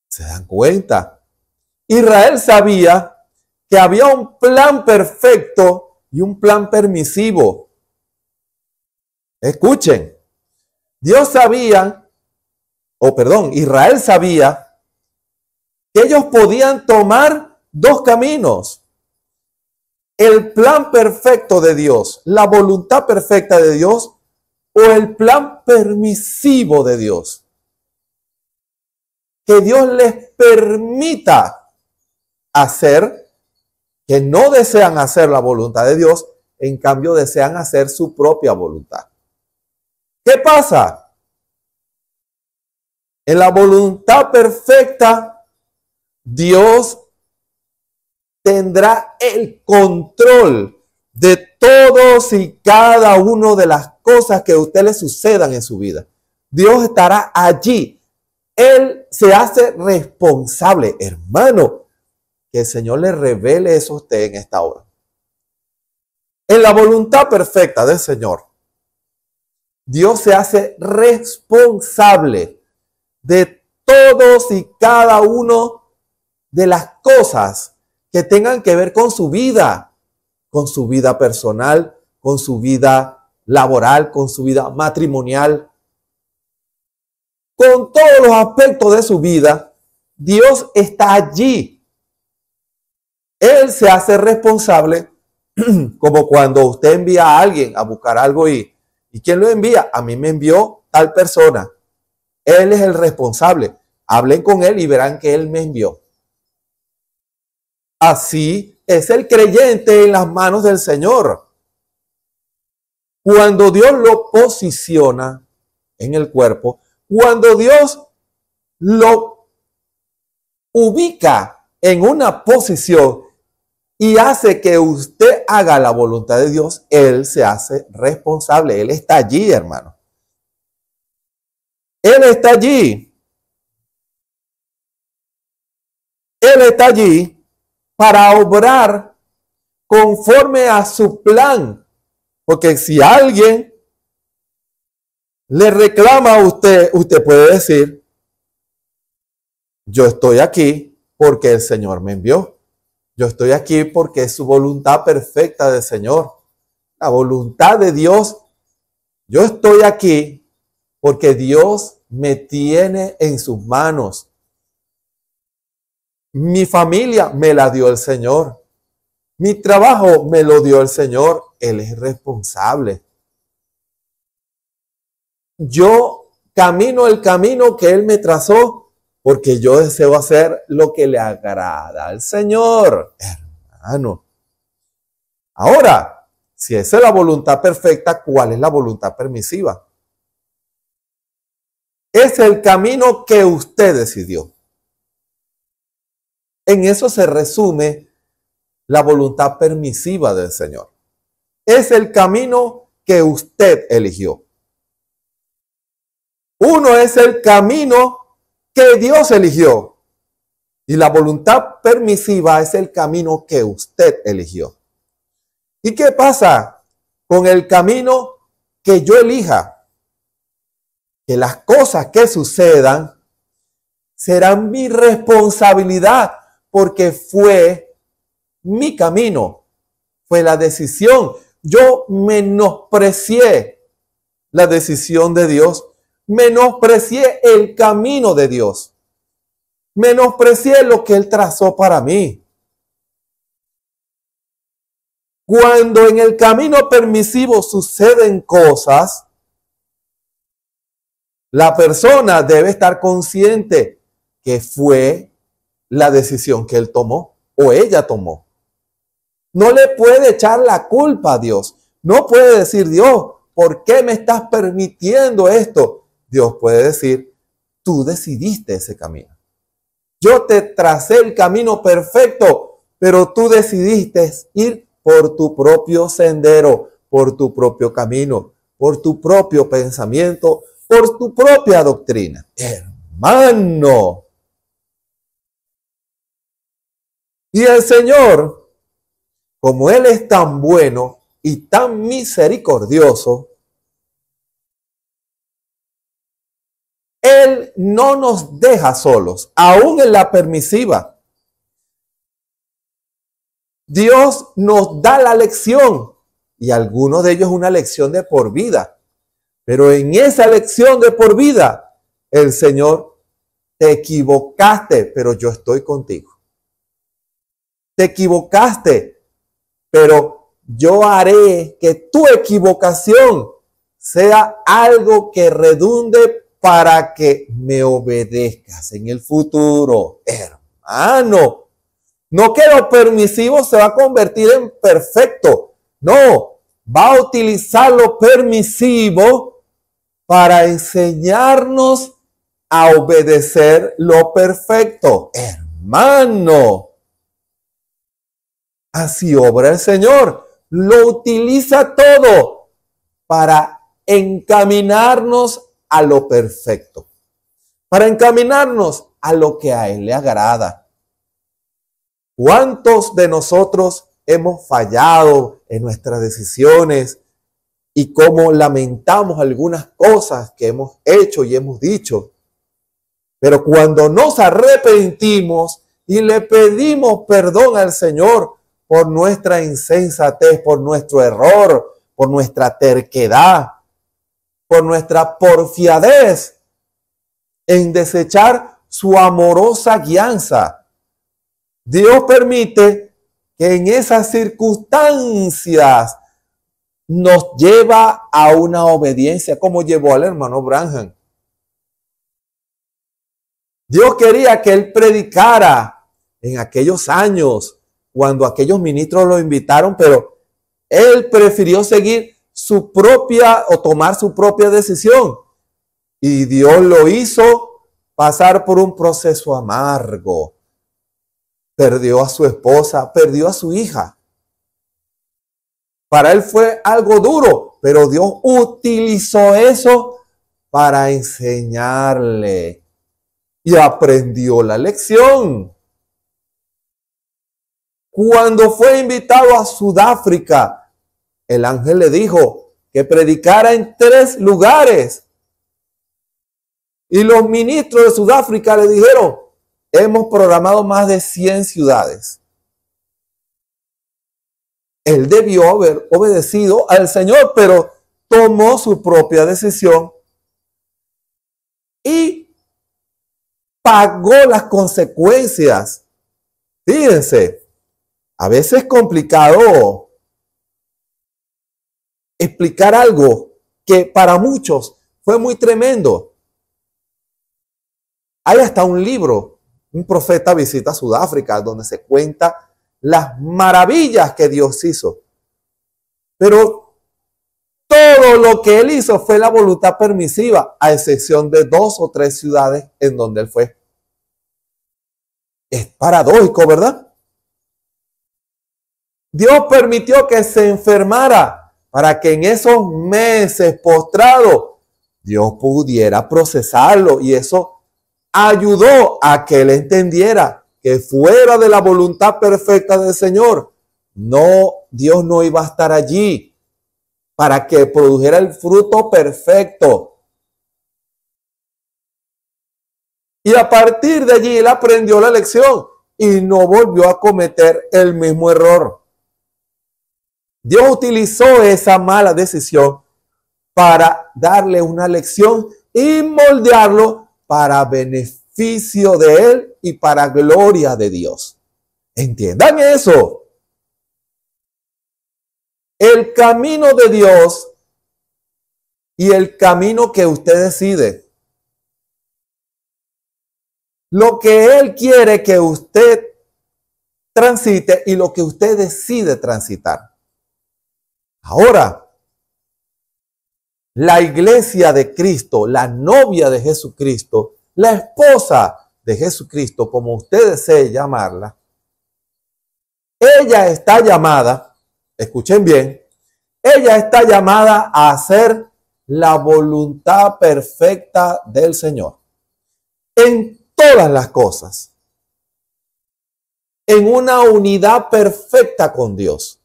¿Se dan cuenta? Israel sabía que había un plan perfecto y un plan permisivo. Escuchen, Israel sabía que ellos podían tomar dos caminos. El plan perfecto de Dios, la voluntad perfecta de Dios, o el plan permisivo de Dios. Que Dios les permita hacer, que no desean hacer la voluntad de Dios, en cambio desean hacer su propia voluntad. ¿Qué pasa? En la voluntad perfecta, Dios tendrá el control de todos y cada una de las cosas que a usted le sucedan en su vida. Dios estará allí. Él se hace responsable. Hermano, que el Señor le revele eso a usted en esta hora. En la voluntad perfecta del Señor, Dios se hace responsable de todos y cada uno de las cosas que tengan que ver con su vida personal, con su vida laboral, con su vida matrimonial, con todos los aspectos de su vida. Dios está allí. Él se hace responsable, como cuando usted envía a alguien a buscar algo ¿y quién lo envía? A mí me envió tal persona. Él es el responsable. Hablen con él y verán que él me envió. Así es el creyente en las manos del Señor. Cuando Dios lo posiciona en el cuerpo, cuando Dios lo ubica en una posición y hace que usted haga la voluntad de Dios, Él se hace responsable. Él está allí, hermano. Él está allí. Él está allí para obrar conforme a su plan. Porque si alguien le reclama a usted, usted puede decir, yo estoy aquí porque el Señor me envió. Yo estoy aquí porque es su voluntad perfecta del Señor. La voluntad de Dios. Yo estoy aquí porque Dios me tiene en sus manos. Mi familia me la dio el Señor. Mi trabajo me lo dio el Señor. Él es responsable. Yo camino el camino que Él me trazó porque yo deseo hacer lo que le agrada al Señor, hermano. Ahora, si esa es la voluntad perfecta, ¿cuál es la voluntad permisiva? Es el camino que usted decidió. En eso se resume la voluntad permisiva del Señor. Es el camino que usted eligió. Uno es el camino que Dios eligió. Y la voluntad permisiva es el camino que usted eligió. ¿Y qué pasa con el camino que yo elija? Que las cosas que sucedan serán mi responsabilidad porque fue mi camino, fue la decisión. Yo menosprecié la decisión de Dios. Menosprecié el camino de Dios. Menosprecié lo que Él trazó para mí. Cuando en el camino permisivo suceden cosas, la persona debe estar consciente que fue la decisión que él tomó o ella tomó. No le puede echar la culpa a Dios. No puede decir, Dios, ¿por qué me estás permitiendo esto? Dios puede decir, tú decidiste ese camino. Yo te tracé el camino perfecto, pero tú decidiste ir por tu propio sendero, por tu propio camino, por tu propio pensamiento, por tu propia doctrina. Hermano. Y el Señor, como Él es tan bueno y tan misericordioso, Él no nos deja solos, aún en la permisiva. Dios nos da la lección y algunos de ellos una lección de por vida. Pero en esa lección de por vida, el Señor, te equivocaste, pero yo estoy contigo. Te equivocaste, pero yo haré que tu equivocación sea algo que redunde para que me obedezcas en el futuro. Hermano, no que lo permisivo se va a convertir en perfecto. No, va a utilizar lo permisivo para enseñarnos a obedecer lo perfecto. Hermano, así obra el Señor. Lo utiliza todo para encaminarnos a lo perfecto, para encaminarnos a lo que a Él le agrada. ¿Cuántos de nosotros hemos fallado en nuestras decisiones y cómo lamentamos algunas cosas que hemos hecho y hemos dicho? Pero cuando nos arrepentimos y le pedimos perdón al Señor por nuestra insensatez, por nuestro error, por nuestra terquedad, por nuestra porfiadez en desechar su amorosa guianza, Dios permite que en esas circunstancias nos lleva a una obediencia, como llevó al hermano Branham. Dios quería que él predicara en aquellos años, cuando aquellos ministros lo invitaron, pero él prefirió seguir su propia o tomar su propia decisión. Y Dios lo hizo pasar por un proceso amargo. Perdió a su esposa, perdió a su hija. Para él fue algo duro, pero Dios utilizó eso para enseñarle y aprendió la lección. Cuando fue invitado a Sudáfrica, el ángel le dijo que predicara en 3 lugares. Y los ministros de Sudáfrica le dijeron, hemos programado más de 100 ciudades. Él debió haber obedecido al Señor, pero tomó su propia decisión y pagó las consecuencias. Fíjense, a veces es complicado explicar algo que para muchos fue muy tremendo. Hay hasta un libro, un profeta visita Sudáfrica, donde se cuenta las maravillas que Dios hizo. Pero todo lo que él hizo fue la voluntad permisiva, a excepción de 2 o 3 ciudades en donde él fue. Es paradójico, ¿verdad? Dios permitió que se enfermara para que en esos meses postrado Dios pudiera procesarlo, y eso ayudó a que él entendiera que fuera de la voluntad perfecta del Señor, Dios no iba a estar allí para que produjera el fruto perfecto. Y a partir de allí él aprendió la lección y no volvió a cometer el mismo error. Dios utilizó esa mala decisión para darle una lección y moldearlo para beneficio de él y para gloria de Dios. Entiendan eso. El camino de Dios y el camino que usted decide. Lo que Él quiere que usted transite y lo que usted decide transitar. Ahora, la iglesia de Cristo, la novia de Jesucristo, la esposa de Jesucristo, como usted desee llamarla, ella está llamada, escuchen bien, ella está llamada a hacer la voluntad perfecta del Señor en todas las cosas, en una unidad perfecta con Dios.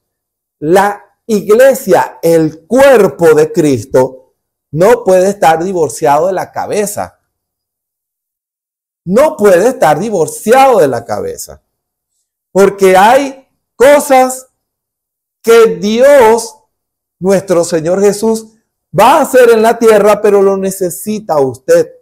La iglesia, el cuerpo de Cristo, no puede estar divorciado de la cabeza. No puede estar divorciado de la cabeza. Porque hay cosas que Dios, nuestro Señor Jesús, va a hacer en la tierra, pero lo necesita usted.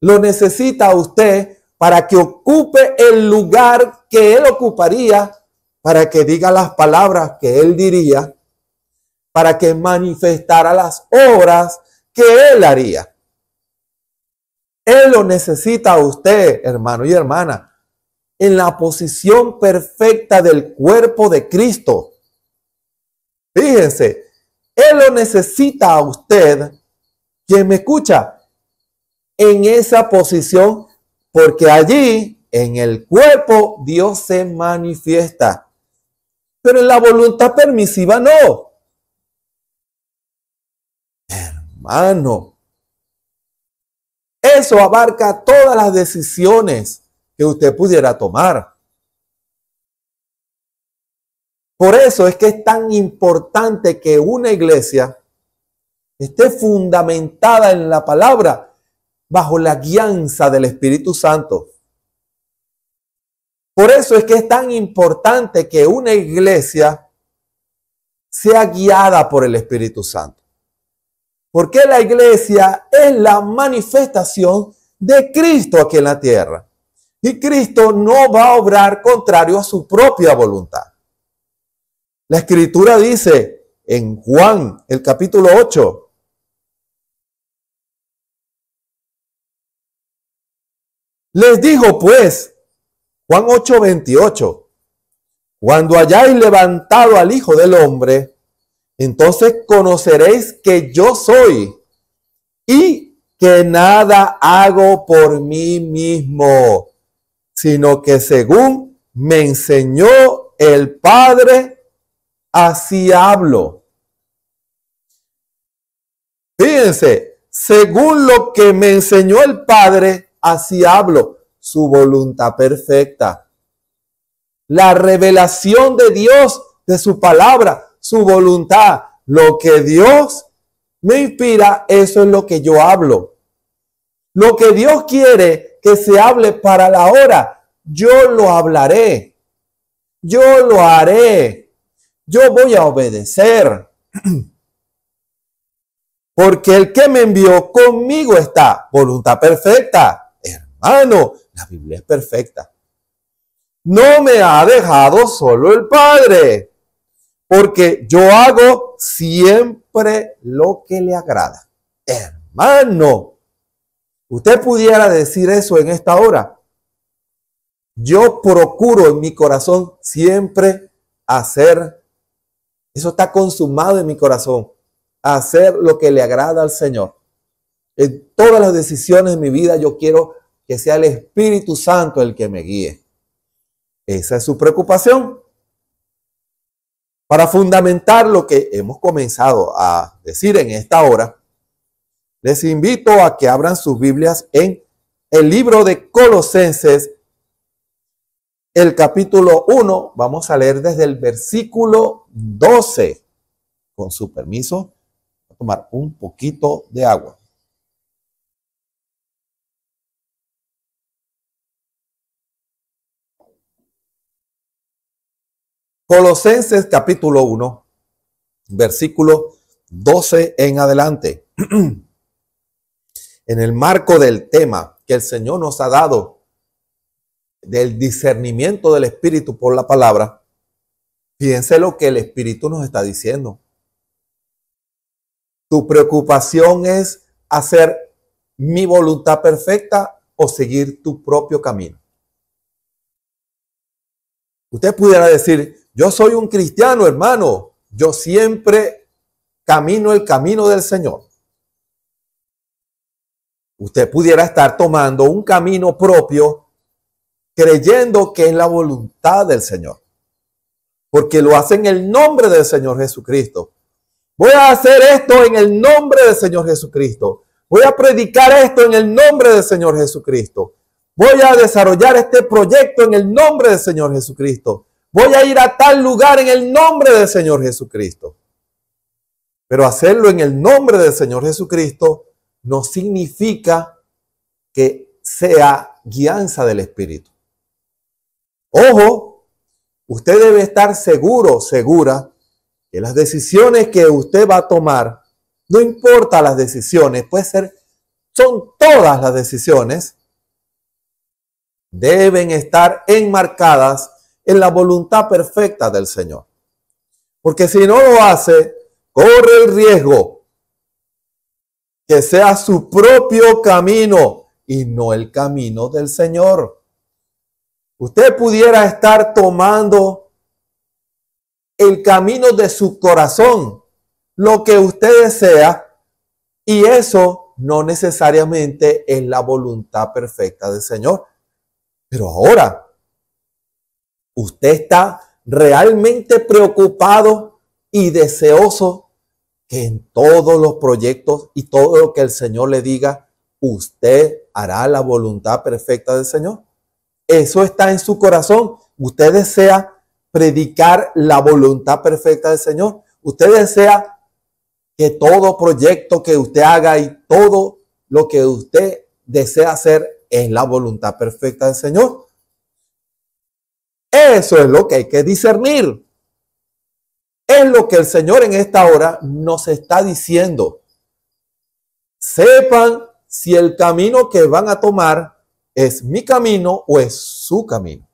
Lo necesita usted para que ocupe el lugar que Él ocuparía, para que diga las palabras que Él diría, para que manifestara las obras que Él haría. Él lo necesita a usted, hermano y hermana, en la posición perfecta del cuerpo de Cristo. Fíjense, Él lo necesita a usted, quien me escucha, en esa posición, porque allí, en el cuerpo, Dios se manifiesta. Pero en la voluntad permisiva no. Hermano, eso abarca todas las decisiones que usted pudiera tomar. Por eso es que es tan importante que una iglesia esté fundamentada en la palabra bajo la guianza del Espíritu Santo. Por eso es que es tan importante que una iglesia sea guiada por el Espíritu Santo. Porque la iglesia es la manifestación de Cristo aquí en la tierra. Y Cristo no va a obrar contrario a su propia voluntad. La Escritura dice en Juan, el capítulo 8, les dijo pues, Juan 8:28, cuando hayáis levantado al Hijo del Hombre, entonces conoceréis que yo soy y que nada hago por mí mismo, sino que según me enseñó el Padre, así hablo. Fíjense, según lo que me enseñó el Padre, así hablo, su voluntad perfecta. La revelación de Dios, de su palabra, su voluntad, lo que Dios me inspira, eso es lo que yo hablo. Lo que Dios quiere que se hable para la hora, yo lo hablaré. Yo lo haré. Yo voy a obedecer. Porque el que me envió conmigo está. Voluntad perfecta. Hermano, la Biblia es perfecta. No me ha dejado solo el Padre. Porque yo hago siempre lo que le agrada. Hermano, usted pudiera decir eso en esta hora. Yo procuro en mi corazón siempre hacer, eso está consumado en mi corazón, hacer lo que le agrada al Señor. En todas las decisiones de mi vida yo quiero que sea el Espíritu Santo el que me guíe. Esa es su preocupación. Para fundamentar lo que hemos comenzado a decir en esta hora, les invito a que abran sus Biblias en el libro de Colosenses, el capítulo 1, vamos a leer desde el versículo 12. Con su permiso, voy a tomar un poquito de agua. Colosenses capítulo 1, versículo 12 en adelante. En el marco del tema que el Señor nos ha dado, del discernimiento del Espíritu por la palabra, fíjense lo que el Espíritu nos está diciendo. Tu preocupación es hacer mi voluntad perfecta o seguir tu propio camino. Usted pudiera decir, yo soy un cristiano, hermano, yo siempre camino el camino del Señor. Usted pudiera estar tomando un camino propio creyendo que es la voluntad del Señor, porque lo hace en el nombre del Señor Jesucristo. Voy a hacer esto en el nombre del Señor Jesucristo. Voy a predicar esto en el nombre del Señor Jesucristo. Voy a desarrollar este proyecto en el nombre del Señor Jesucristo. Voy a ir a tal lugar en el nombre del Señor Jesucristo. Pero hacerlo en el nombre del Señor Jesucristo no significa que sea guianza del Espíritu. Ojo, usted debe estar seguro, segura, que las decisiones que usted va a tomar, no importa las decisiones, son todas las decisiones, deben estar enmarcadas en la voluntad perfecta del Señor. Porque si no lo hace, corre el riesgo que sea su propio camino y no el camino del Señor. Usted pudiera estar tomando el camino de su corazón, lo que usted desea, y eso no necesariamente es la voluntad perfecta del Señor. Pero ahora, usted está realmente preocupado y deseoso que en todos los proyectos y todo lo que el Señor le diga, usted hará la voluntad perfecta del Señor. Eso está en su corazón. Usted desea predicar la voluntad perfecta del Señor. Usted desea que todo proyecto que usted haga y todo lo que usted desea hacer es la voluntad perfecta del Señor. Eso es lo que hay que discernir. Es lo que el Señor en esta hora nos está diciendo. Sepan si el camino que van a tomar es mi camino o es su camino.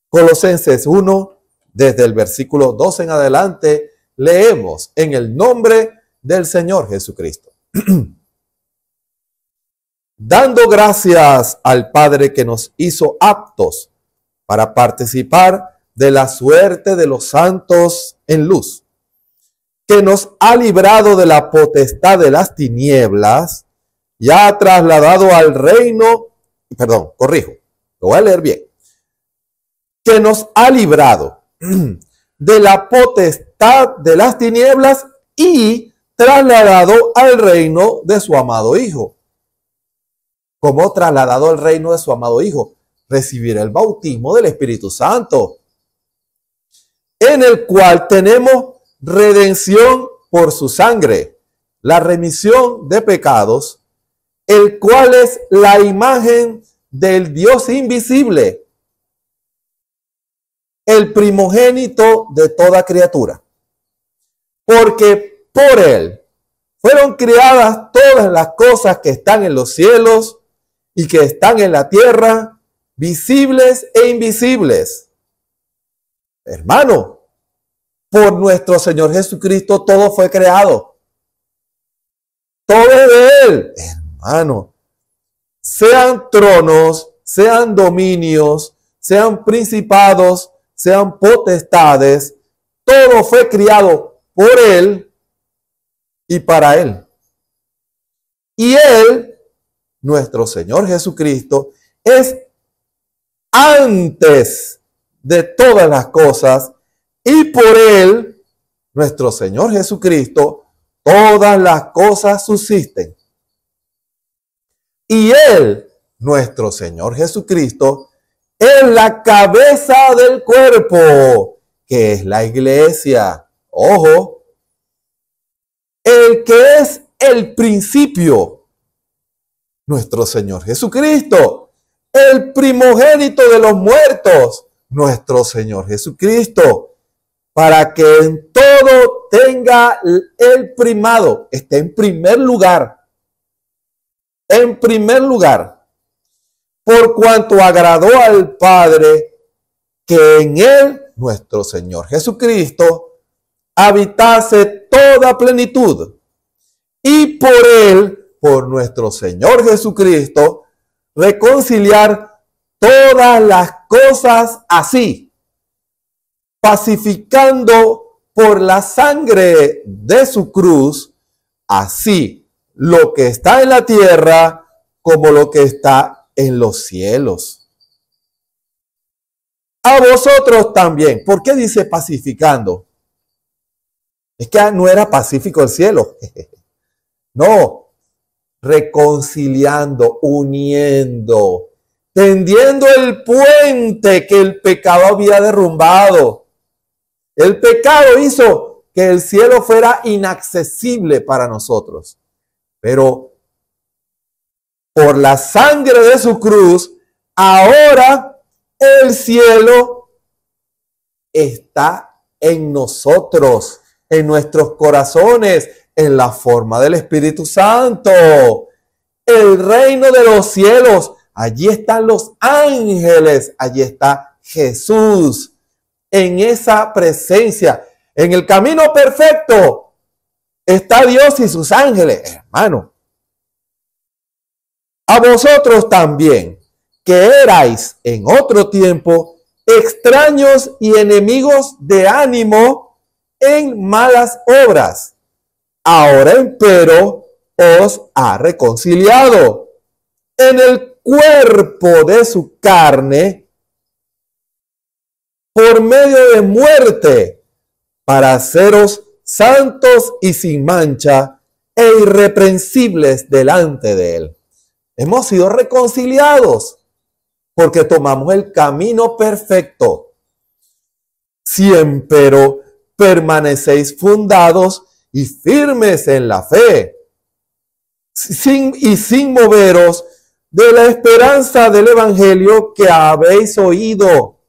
Colosenses 1, desde el versículo 12 en adelante, leemos en el nombre del Señor Jesucristo. Dando gracias al Padre que nos hizo aptos para participar de la suerte de los santos en luz, que nos ha librado de la potestad de las tinieblas y ha trasladado al reino, lo voy a leer bien, que nos ha librado de la potestad de las tinieblas y trasladado al reino de su amado Hijo. ¿Cómo trasladado al reino de su amado Hijo? Recibir el bautismo del Espíritu Santo, en el cual tenemos redención por su sangre, la remisión de pecados, el cual es la imagen del Dios invisible, el primogénito de toda criatura. Porque por él fueron creadas todas las cosas que están en los cielos y que están en la tierra, visibles e invisibles. Hermano, por nuestro Señor Jesucristo todo fue creado. Todo es de él, hermano. Sean tronos, sean dominios, sean principados, sean potestades, todo fue criado por él y para él. Y él, nuestro Señor Jesucristo, es antes de todas las cosas, y por él, nuestro Señor Jesucristo, todas las cosas subsisten. Y él, nuestro Señor Jesucristo, es la cabeza del cuerpo, que es la iglesia. Ojo, el que es el principio, nuestro Señor Jesucristo, el primogénito de los muertos, nuestro Señor Jesucristo, para que en todo tenga el primado, esté en primer lugar. En primer lugar, por cuanto agradó al Padre que en él, nuestro Señor Jesucristo, habitase toda plenitud, y por él, por nuestro Señor Jesucristo, reconciliar todas las cosas así, pacificando por la sangre de su cruz, así lo que está en la tierra como lo que está en los cielos. A vosotros también. ¿Por qué dice pacificando? Es que no era pacífico el cielo. No, reconciliando, uniendo, tendiendo el puente que el pecado había derrumbado. El pecado hizo que el cielo fuera inaccesible para nosotros. Pero por la sangre de su cruz, ahora el cielo está en nosotros, en nuestros corazones, en la forma del Espíritu Santo. El reino de los cielos, allí están los ángeles, allí está Jesús, en esa presencia, en el camino perfecto. Está Dios y sus ángeles, hermano. A vosotros también, que erais en otro tiempo extraños y enemigos de ánimo en malas obras, ahora empero os ha reconciliado en el cuerpo de su carne por medio de muerte, para haceros santos y sin mancha e irreprensibles delante de él. Hemos sido reconciliados porque tomamos el camino perfecto. Si empero permanecéis fundados y firmes en la fe, sin moveros de la esperanza del evangelio que habéis oído,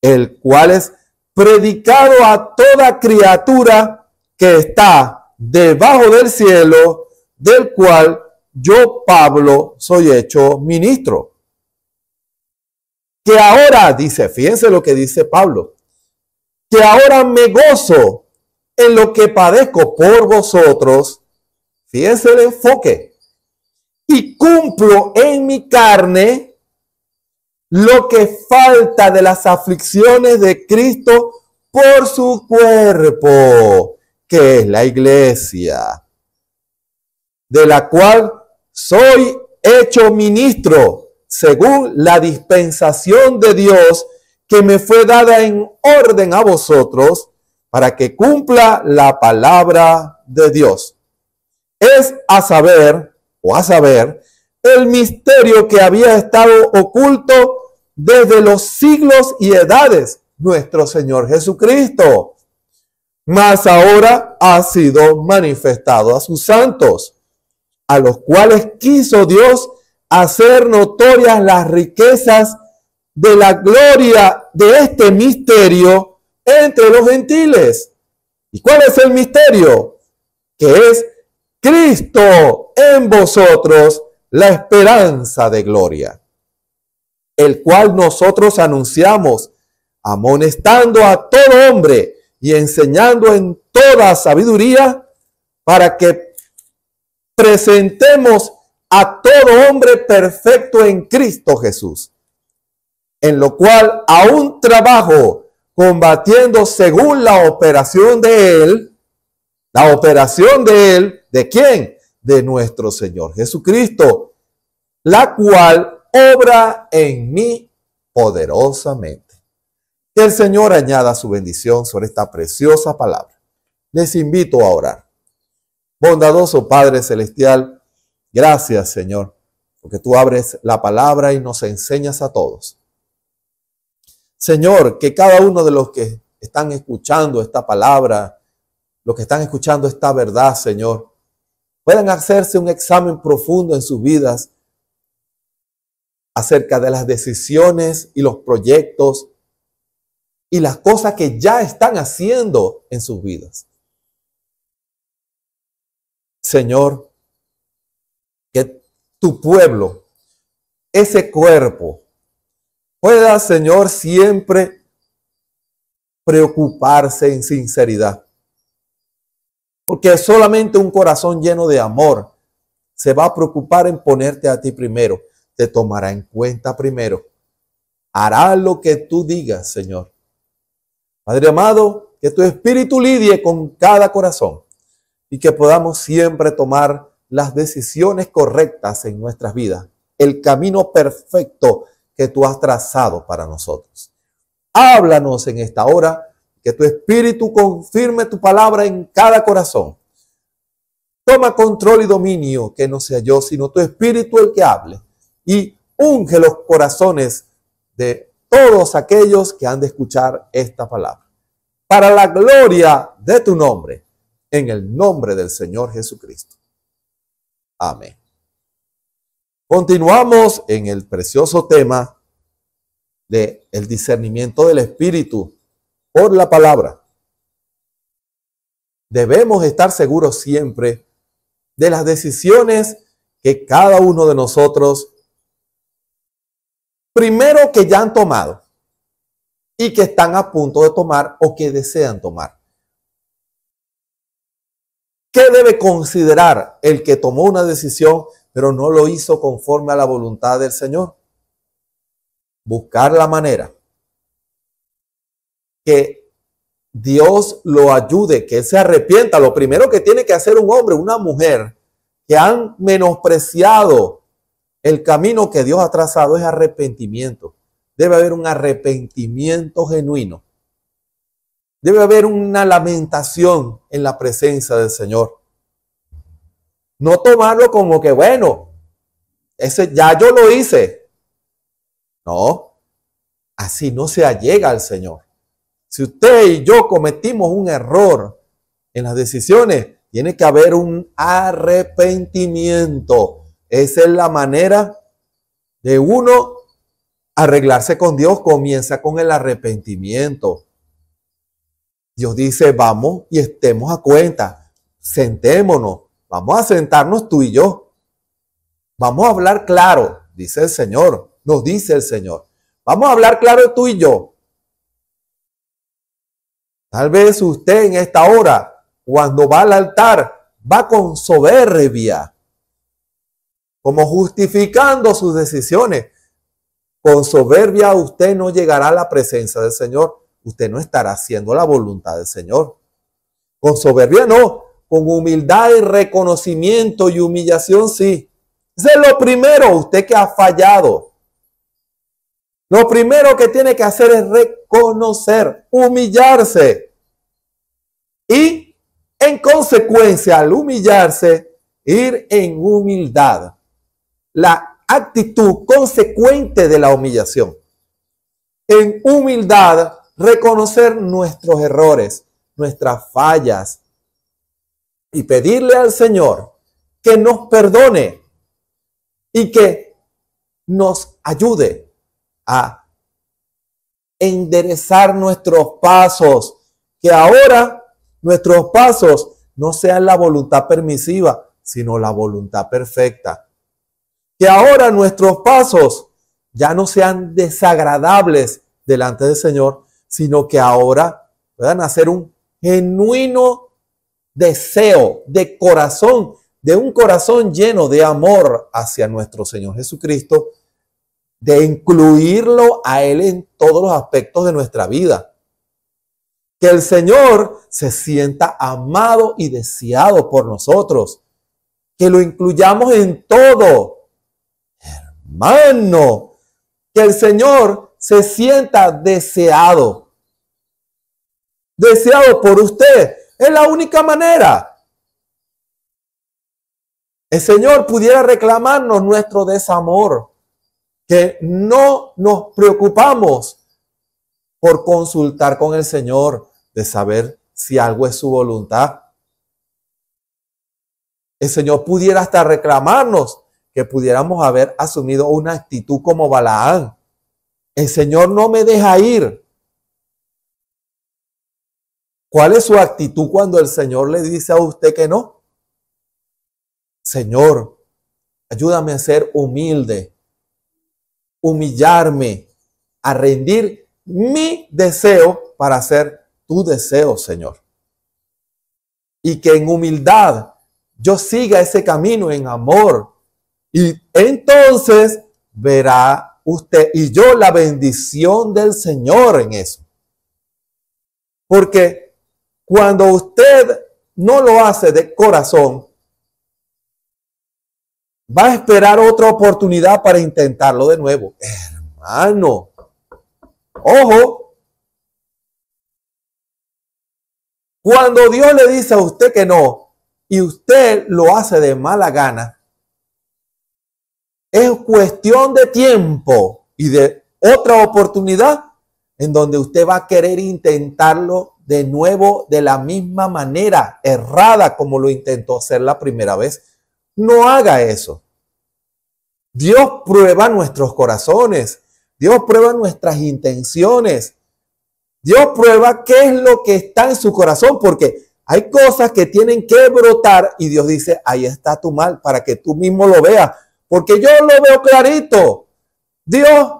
el cual es predicado a toda criatura que está debajo del cielo, del cual yo, Pablo, soy hecho ministro. Que ahora, dice, fíjense lo que dice Pablo, que ahora me gozo en lo que padezco por vosotros, fíjense el enfoque, y cumplo en mi carne lo que falta de las aflicciones de Cristo por su cuerpo, que es la iglesia, de la cual soy hecho ministro según la dispensación de Dios que me fue dada en orden a vosotros para que cumpla la palabra de Dios. Es a saber, el misterio que había estado oculto desde los siglos y edades, nuestro Señor Jesucristo, mas ahora ha sido manifestado a sus santos, a los cuales quiso Dios hacer notorias las riquezas de la gloria de este misterio entre los gentiles. ¿Y cuál es el misterio? Que es Cristo en vosotros, la esperanza de gloria, el cual nosotros anunciamos, amonestando a todo hombre y enseñando en toda sabiduría, para que presentemos a todo hombre perfecto en Cristo Jesús, en lo cual aún trabajo combatiendo según la operación de Él. ¿La operación de Él? ¿De quién? De nuestro Señor Jesucristo, la cual obra en mí poderosamente. Que el Señor añada su bendición sobre esta preciosa palabra. Les invito a orar. Bondadoso Padre Celestial, gracias, Señor, porque tú abres la palabra y nos enseñas a todos. Señor, que cada uno de los que están escuchando esta palabra, los que están escuchando esta verdad, Señor, puedan hacerse un examen profundo en sus vidas acerca de las decisiones y los proyectos y las cosas que ya están haciendo en sus vidas. Señor, que tu pueblo, ese cuerpo, pueda, Señor, siempre preocuparse en sinceridad. Porque solamente un corazón lleno de amor se va a preocupar en ponerte a ti primero. Te tomará en cuenta primero. Hará lo que tú digas, Señor. Padre amado, que tu espíritu lidie con cada corazón y que podamos siempre tomar las decisiones correctas en nuestras vidas. El camino perfecto que tú has trazado para nosotros. Háblanos en esta hora. Que tu espíritu confirme tu palabra en cada corazón. Toma control y dominio, que no sea yo, sino tu espíritu el que hable. Y unge los corazones de todos aquellos que han de escuchar esta palabra. Para la gloria de tu nombre, en el nombre del Señor Jesucristo. Amén. Continuamos en el precioso tema del discernimiento del espíritu por la palabra. Debemos estar seguros siempre de las decisiones que cada uno de nosotros, primero que ya han tomado y que están a punto de tomar o que desean tomar. ¿Qué debe considerar el que tomó una decisión pero no lo hizo conforme a la voluntad del Señor? Buscar la manera que Dios lo ayude, que él se arrepienta. Lo primero que tiene que hacer un hombre, una mujer, que han menospreciado el camino que Dios ha trazado, es arrepentimiento. Debe haber un arrepentimiento genuino. Debe haber una lamentación en la presencia del Señor. No tomarlo como que, bueno, ese ya yo lo hice. No, así no se allega al Señor. Si usted y yo cometimos un error en las decisiones, tiene que haber un arrepentimiento. Esa es la manera de uno arreglarse con Dios. Comienza con el arrepentimiento. Dios dice, vamos y estemos a cuenta. Sentémonos. Vamos a sentarnos tú y yo. Vamos a hablar claro, dice el Señor. Nos dice el Señor. Vamos a hablar claro tú y yo. Tal vez usted en esta hora, cuando va al altar, va con soberbia, como justificando sus decisiones. Con soberbia usted no llegará a la presencia del Señor. Usted no estará haciendo la voluntad del Señor. Con soberbia no, con humildad y reconocimiento y humillación sí. Ese es lo primero, usted que ha fallado. Lo primero que tiene que hacer es reconocer, humillarse. Y en consecuencia, al humillarse, ir en humildad. La actitud consecuente de la humillación. En humildad, reconocer nuestros errores, nuestras fallas y pedirle al Señor que nos perdone y que nos ayude a enderezar nuestros pasos, que ahora nuestros pasos no sean la voluntad permisiva, sino la voluntad perfecta. Que ahora nuestros pasos ya no sean desagradables delante del Señor, sino que ahora puedan hacer un genuino deseo de corazón, de un corazón lleno de amor hacia nuestro Señor Jesucristo, de incluirlo a Él en todos los aspectos de nuestra vida. Que el Señor se sienta amado y deseado por nosotros. Que lo incluyamos en todo. Hermano, que el Señor se sienta deseado. Deseado por usted. Es la única manera. El Señor pudiera reclamarnos nuestro desamor. Que no nos preocupamos por consultar con el Señor, de saber si algo es su voluntad. El Señor pudiera hasta reclamarnos que pudiéramos haber asumido una actitud como Balaán. El Señor no me deja ir. ¿Cuál es su actitud cuando el Señor le dice a usted que no? Señor, ayúdame a ser humilde, humillarme, a rendir mi deseo para hacer tu deseo, Señor. Y que en humildad yo siga ese camino en amor. Y entonces verá usted y yo la bendición del Señor en eso. Porque cuando usted no lo hace de corazón, va a esperar otra oportunidad para intentarlo de nuevo. Hermano, ojo. Cuando Dios le dice a usted que no, y usted lo hace de mala gana, es cuestión de tiempo y de otra oportunidad en donde usted va a querer intentarlo de nuevo de la misma manera, errada como lo intentó hacer la primera vez. No haga eso. Dios prueba nuestros corazones. Dios prueba nuestras intenciones. Dios prueba qué es lo que está en su corazón, porque hay cosas que tienen que brotar y Dios dice, ahí está tu mal, para que tú mismo lo veas, porque yo lo veo clarito. Dios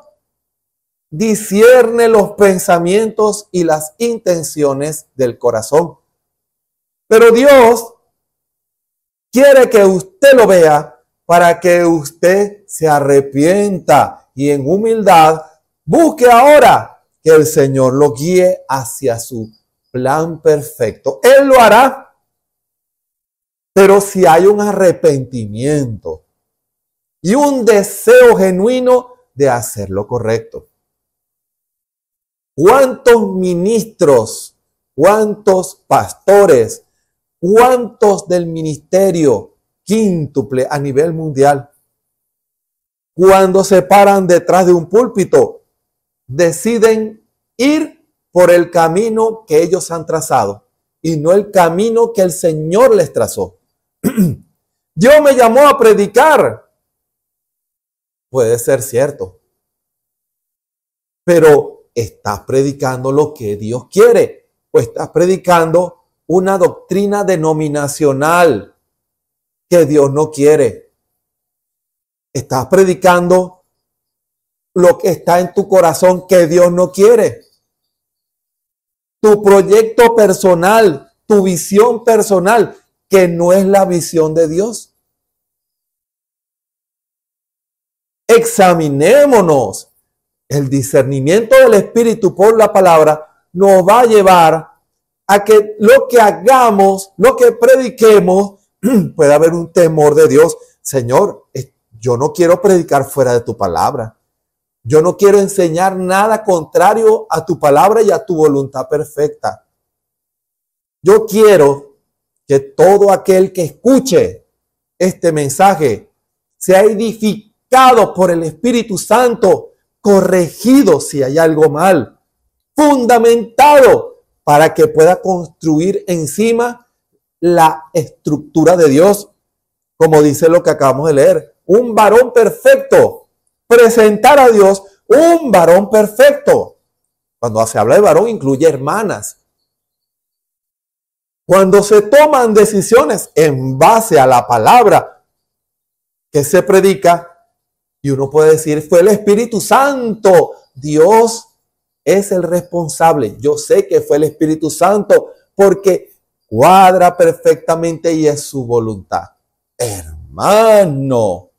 discierne los pensamientos y las intenciones del corazón. Pero Dios quiere que usted lo vea para que usted se arrepienta y en humildad busque ahora que el Señor lo guíe hacia su plan perfecto. Él lo hará, pero si hay un arrepentimiento y un deseo genuino de hacer lo correcto. ¿Cuántos ministros, cuántos pastores, cuántos del ministerio quíntuple a nivel mundial, cuando se paran detrás de un púlpito, deciden ir por el camino que ellos han trazado y no el camino que el Señor les trazó? Dios me llamó a predicar. Puede ser cierto, pero ¿estás predicando lo que Dios quiere o estás predicando una doctrina denominacional que Dios no quiere? ¿Estás predicando lo que está en tu corazón que Dios no quiere? Tu proyecto personal, tu visión personal, que no es la visión de Dios. Examinémonos. El discernimiento del Espíritu por la palabra nos va a llevar a que lo que hagamos, lo que prediquemos, pueda haber un temor de Dios. Señor, yo no quiero predicar fuera de tu palabra. Yo no quiero enseñar nada contrario a tu palabra y a tu voluntad perfecta. Yo quiero que todo aquel que escuche este mensaje sea edificado por el Espíritu Santo, corregido si hay algo mal, fundamentado para que pueda construir encima la estructura de Dios, como dice lo que acabamos de leer. Un varón perfecto. Presentar a Dios un varón perfecto. Cuando se habla de varón incluye hermanas. Cuando se toman decisiones en base a la palabra que se predica, y uno puede decir, fue el Espíritu Santo. Dios es el responsable. Yo sé que fue el Espíritu Santo porque cuadra perfectamente y es su voluntad. Hermano,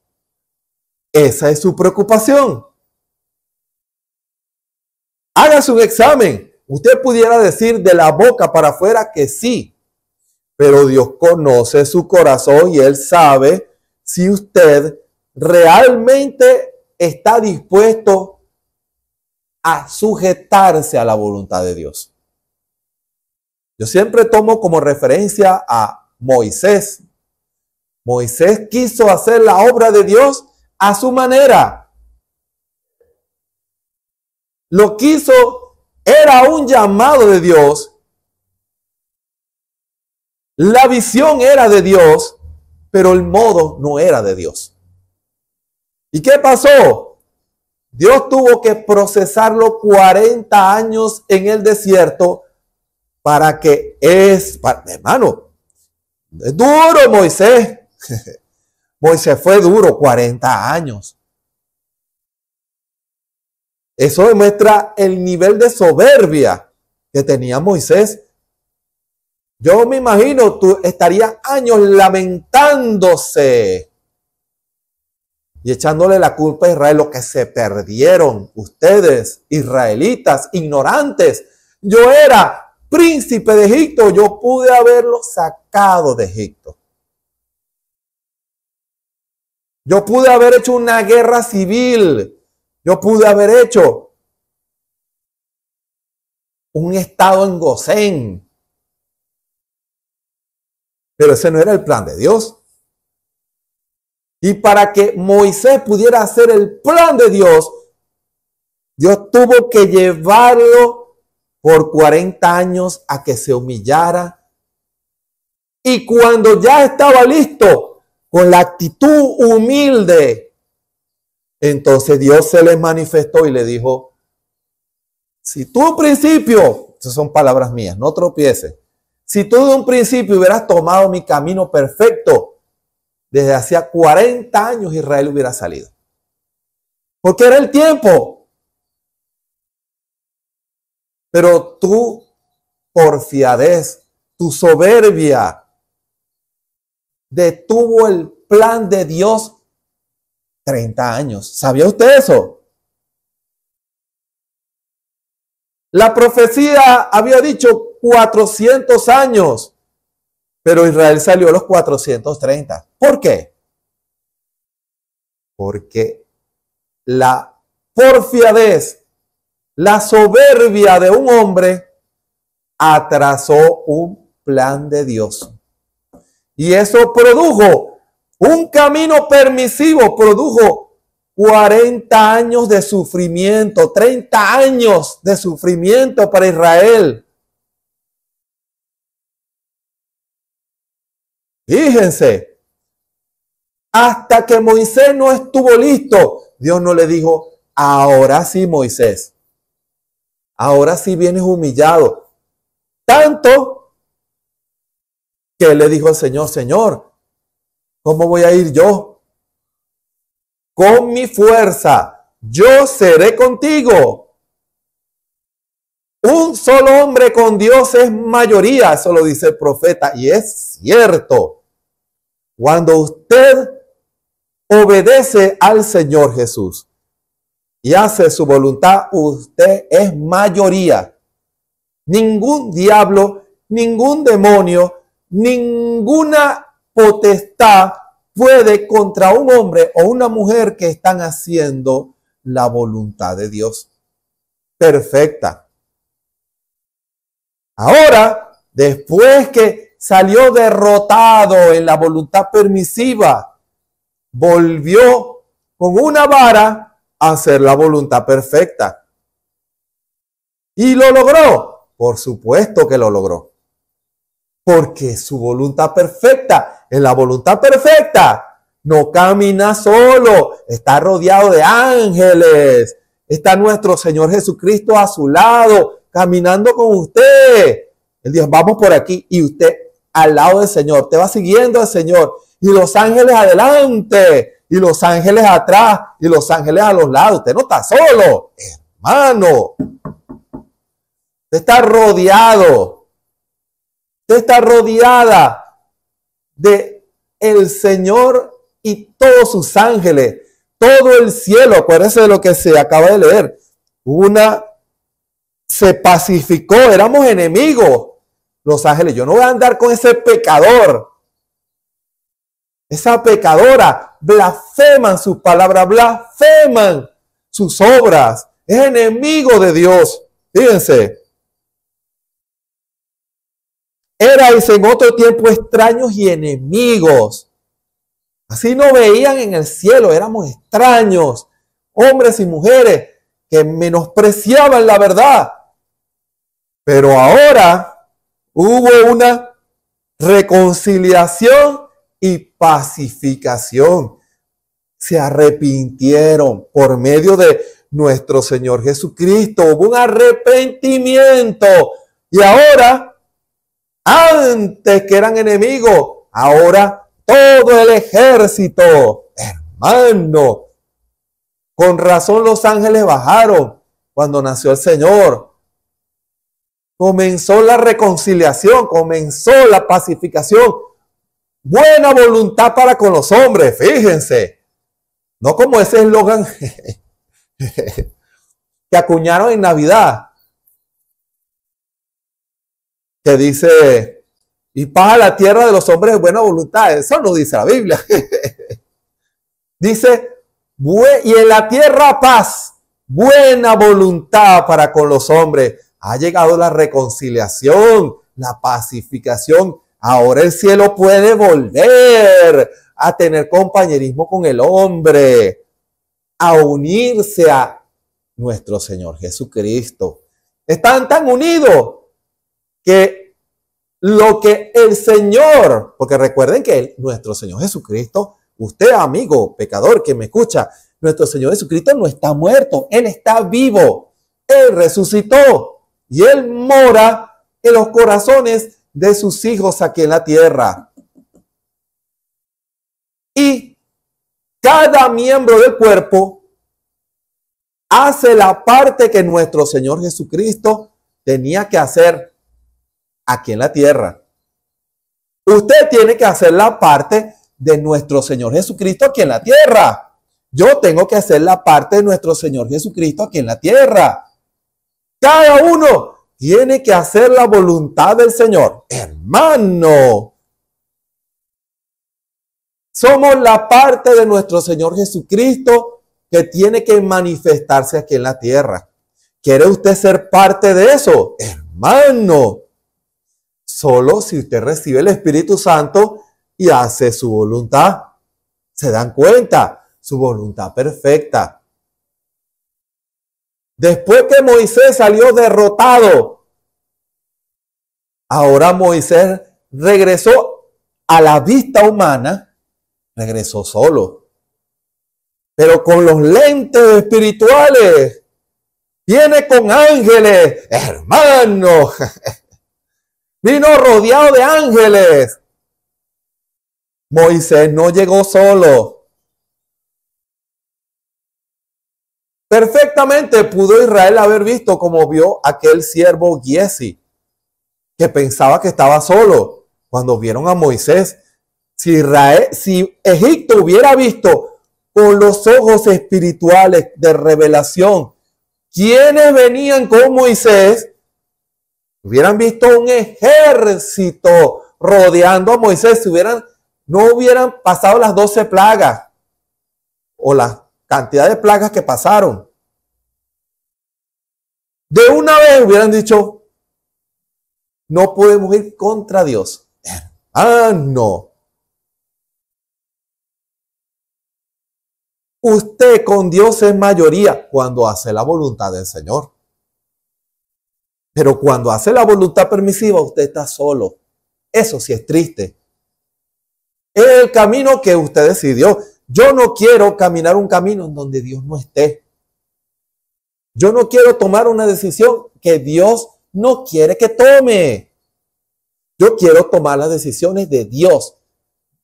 esa es su preocupación. Hágase un examen. Usted pudiera decir de la boca para afuera que sí, pero Dios conoce su corazón y Él sabe si usted realmente está dispuesto a sujetarse a la voluntad de Dios. Yo siempre tomo como referencia a Moisés. Moisés quiso hacer la obra de Dios a su manera. Lo quiso, era un llamado de Dios. La visión era de Dios, pero el modo no era de Dios. ¿Y qué pasó? Dios tuvo que procesarlo 40 años en el desierto para que hermano, es duro Moisés. Moisés fue duro 40 años. Eso demuestra el nivel de soberbia que tenía Moisés. Yo me imagino, tú estarías años lamentándose y echándole la culpa a Israel, lo que se perdieron ustedes, israelitas, ignorantes. Yo era príncipe de Egipto, yo pude haberlo sacado de Egipto. Yo pude haber hecho una guerra civil. Yo pude haber hecho un estado en Gosén. Pero ese no era el plan de Dios. Y para que Moisés pudiera hacer el plan de Dios, Dios tuvo que llevarlo por 40 años a que se humillara. Y cuando ya estaba listo, con la actitud humilde, entonces Dios se le manifestó y le dijo, si tú en principio, esas son palabras mías, no tropieces, si tú de un principio hubieras tomado mi camino perfecto, desde hacía 40 años Israel hubiera salido. Porque era el tiempo. Pero tu porfiadez, tu soberbia, detuvo el plan de Dios 30 años. ¿Sabía usted eso? La profecía había dicho 400 años, pero Israel salió a los 430. ¿Por qué? Porque la porfiadez, la soberbia de un hombre atrasó un plan de Dios. Y eso produjo un camino permisivo, produjo 40 años de sufrimiento, 30 años de sufrimiento para Israel. Fíjense, hasta que Moisés no estuvo listo, Dios no le dijo, ahora sí Moisés, ahora sí vienes humillado. Tanto que él le dijo al Señor, Señor, ¿cómo voy a ir yo? Con mi fuerza, yo seré contigo. Un solo hombre con Dios es mayoría, eso lo dice el profeta, y es cierto. Cuando usted obedece al Señor Jesús y hace su voluntad, usted es mayoría. Ningún diablo, ningún demonio, ninguna potestad puede contra un hombre o una mujer que están haciendo la voluntad de Dios. Perfecta. Ahora, después que salió derrotado en la voluntad permisiva, volvió con una vara a hacer la voluntad perfecta. ¿Y lo logró? Por supuesto que lo logró. Porque su voluntad perfecta, en la voluntad perfecta, no camina solo, está rodeado de ángeles. Está nuestro Señor Jesucristo a su lado, caminando con usted. Él dijo, vamos por aquí, y usted al lado del Señor, te va siguiendo al Señor, y los ángeles adelante, y los ángeles atrás, y los ángeles a los lados. Usted no está solo, hermano. Usted está rodeado. Usted está rodeada de el Señor y todos sus ángeles, todo el cielo. Acuérdense de lo que se acaba de leer. Se pacificó, éramos enemigos. Los ángeles, yo no voy a andar con ese pecador. Esa pecadora, blasfeman sus palabras, blasfeman sus obras. Es enemigo de Dios. Fíjense. Erais en otro tiempo extraños y enemigos. Así nos veían en el cielo, éramos extraños, hombres y mujeres que menospreciaban la verdad. Pero ahora hubo una reconciliación y pacificación. Se arrepintieron por medio de nuestro Señor Jesucristo. Hubo un arrepentimiento. Y ahora, antes que eran enemigos, ahora todo el ejército, hermano. Con razón los ángeles bajaron cuando nació el Señor. Comenzó la reconciliación, comenzó la pacificación. Buena voluntad para con los hombres, fíjense. No como ese eslogan que acuñaron en Navidad. Que dice, y paz a la tierra de los hombres de buena voluntad. Eso no dice la Biblia. Dice, y en la tierra paz, buena voluntad para con los hombres. Ha llegado la reconciliación, la pacificación. Ahora el cielo puede volver a tener compañerismo con el hombre, a unirse a nuestro Señor Jesucristo. Están tan unidos que lo que el Señor, porque recuerden que nuestro Señor Jesucristo, usted amigo pecador que me escucha, nuestro Señor Jesucristo no está muerto, Él está vivo, Él resucitó y Él mora en los corazones de sus hijos aquí en la tierra. Y cada miembro del cuerpo hace la parte que nuestro Señor Jesucristo tenía que hacer aquí en la tierra. Usted tiene que hacer la parte de nuestro Señor Jesucristo aquí en la tierra. Yo tengo que hacer la parte de nuestro Señor Jesucristo aquí en la tierra. Cada uno tiene que hacer la voluntad del Señor. Hermano, somos la parte de nuestro Señor Jesucristo que tiene que manifestarse aquí en la tierra. ¿Quiere usted ser parte de eso? Hermano, solo si usted recibe el Espíritu Santo y hace su voluntad. ¿Se dan cuenta? Su voluntad perfecta. Después que Moisés salió derrotado, ahora Moisés regresó a la vista humana, regresó solo. Pero con los lentes espirituales, viene con ángeles, hermano. Vino rodeado de ángeles. Moisés no llegó solo. Perfectamente pudo Israel haber visto como vio aquel siervo Giesi, que pensaba que estaba solo cuando vieron a Moisés. Si Egipto hubiera visto con los ojos espirituales de revelación quienes venían con Moisés, hubieran visto un ejército rodeando a Moisés, no hubieran pasado las 12 plagas o las cantidad de plagas que pasaron. De una vez hubieran dicho, no podemos ir contra Dios. No. Usted con Dios es mayoría cuando hace la voluntad del Señor. Pero cuando hace la voluntad permisiva, usted está solo. Eso sí es triste. Es el camino que usted decidió. Yo no quiero caminar un camino en donde Dios no esté. Yo no quiero tomar una decisión que Dios no quiere que tome. Yo quiero tomar las decisiones de Dios.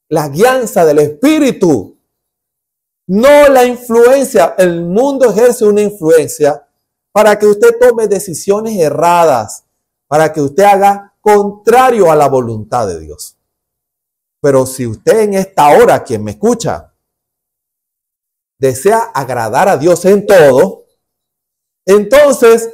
La guianza del Espíritu. No la influencia. El mundo ejerce una influencia para que usted tome decisiones erradas. Para que usted haga contrario a la voluntad de Dios. Pero si usted en esta hora, quien me escucha, desea agradar a Dios en todo, entonces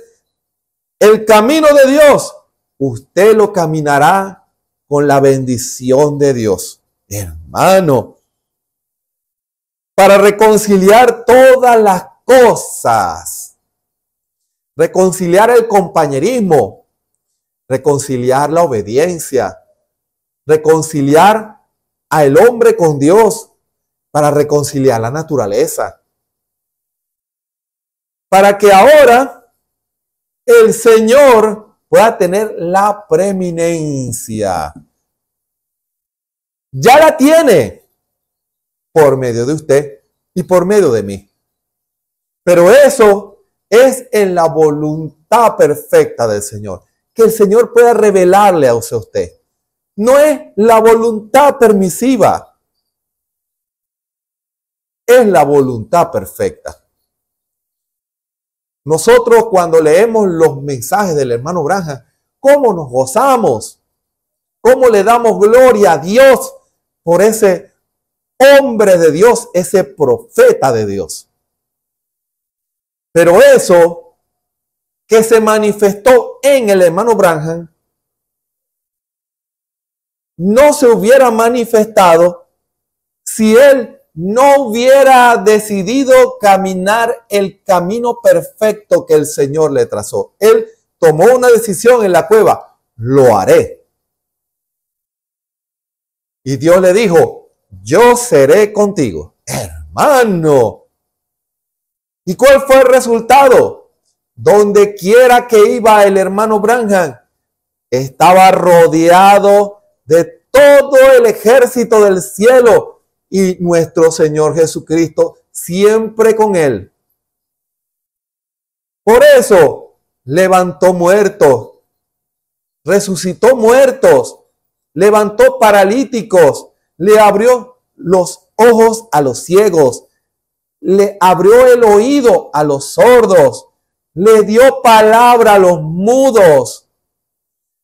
el camino de Dios, usted lo caminará con la bendición de Dios. Hermano, para reconciliar todas las cosas, reconciliar el compañerismo, reconciliar la obediencia, reconciliar al hombre con Dios, para reconciliar la naturaleza. Para que ahora el Señor pueda tener la preeminencia. Ya la tiene por medio de usted y por medio de mí. Pero eso es en la voluntad perfecta del Señor. Que el Señor pueda revelarle a usted. No es la voluntad permisiva. Es la voluntad perfecta. Nosotros cuando leemos los mensajes del hermano Branham, ¿cómo nos gozamos? ¿Cómo le damos gloria a Dios por ese hombre de Dios, ese profeta de Dios? Pero eso que se manifestó en el hermano Branham no se hubiera manifestado si él no hubiera decidido caminar el camino perfecto que el Señor le trazó. Él tomó una decisión en la cueva, lo haré. Y Dios le dijo, yo seré contigo. Hermano. ¿Y cuál fue el resultado? Donde quiera que iba el hermano Branham, estaba rodeado de todo el ejército del cielo. Y nuestro Señor Jesucristo siempre con él. Por eso levantó muertos, resucitó muertos, levantó paralíticos, le abrió los ojos a los ciegos, le abrió el oído a los sordos, le dio palabra a los mudos,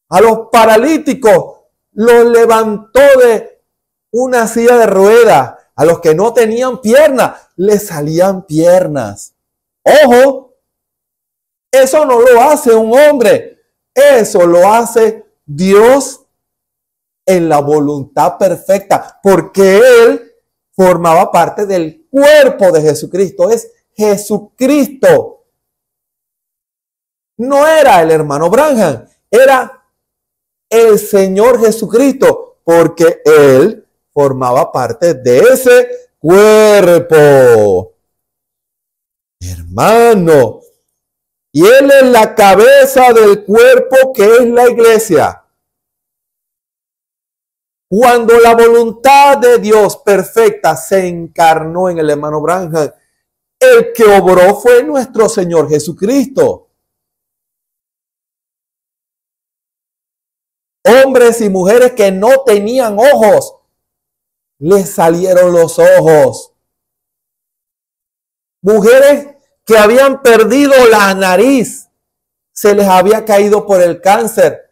a los paralíticos los levantó de una silla de ruedas. A los que no tenían piernas, les salían piernas. Ojo, eso no lo hace un hombre. Eso lo hace Dios en la voluntad perfecta. Porque Él formaba parte del cuerpo de Jesucristo. Es Jesucristo. No era el hermano Branham. Era el Señor Jesucristo. Porque Él formaba parte de ese cuerpo. Hermano. Y Él es la cabeza del cuerpo que es la iglesia. Cuando la voluntad de Dios perfecta se encarnó en el hermano Branham, el que obró fue nuestro Señor Jesucristo. Hombres y mujeres que no tenían ojos, les salieron los ojos. Mujeres que habían perdido la nariz, se les había caído por el cáncer,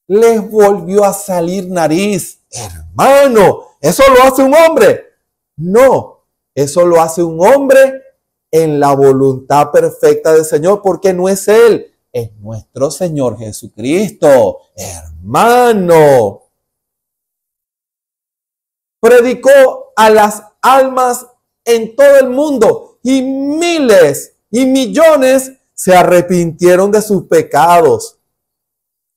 les volvió a salir nariz. Hermano, ¿eso lo hace un hombre? No, eso lo hace un hombre en la voluntad perfecta del Señor, porque no es Él, es nuestro Señor Jesucristo. Hermano. Predicó a las almas en todo el mundo y miles y millones se arrepintieron de sus pecados.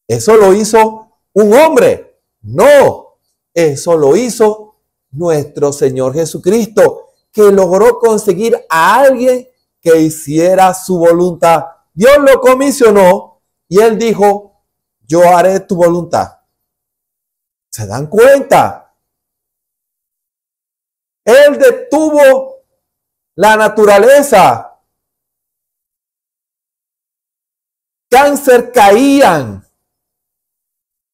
¿Eso lo hizo un hombre? No, eso lo hizo nuestro Señor Jesucristo, que logró conseguir a alguien que hiciera su voluntad. Dios lo comisionó y él dijo, yo haré tu voluntad. ¿Se dan cuenta? Él detuvo la naturaleza. Cáncer caían.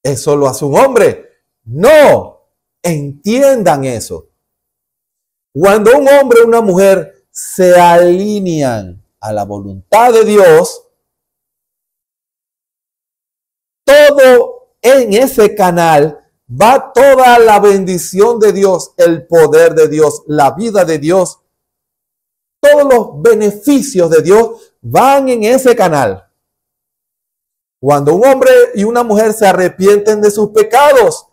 ¿Eso lo hace un hombre? No. Entiendan eso. Cuando un hombre o una mujer se alinean a la voluntad de Dios, todo en ese canal va toda la bendición de Dios, el poder de Dios, la vida de Dios. Todos los beneficios de Dios van en ese canal. Cuando un hombre y una mujer se arrepienten de sus pecados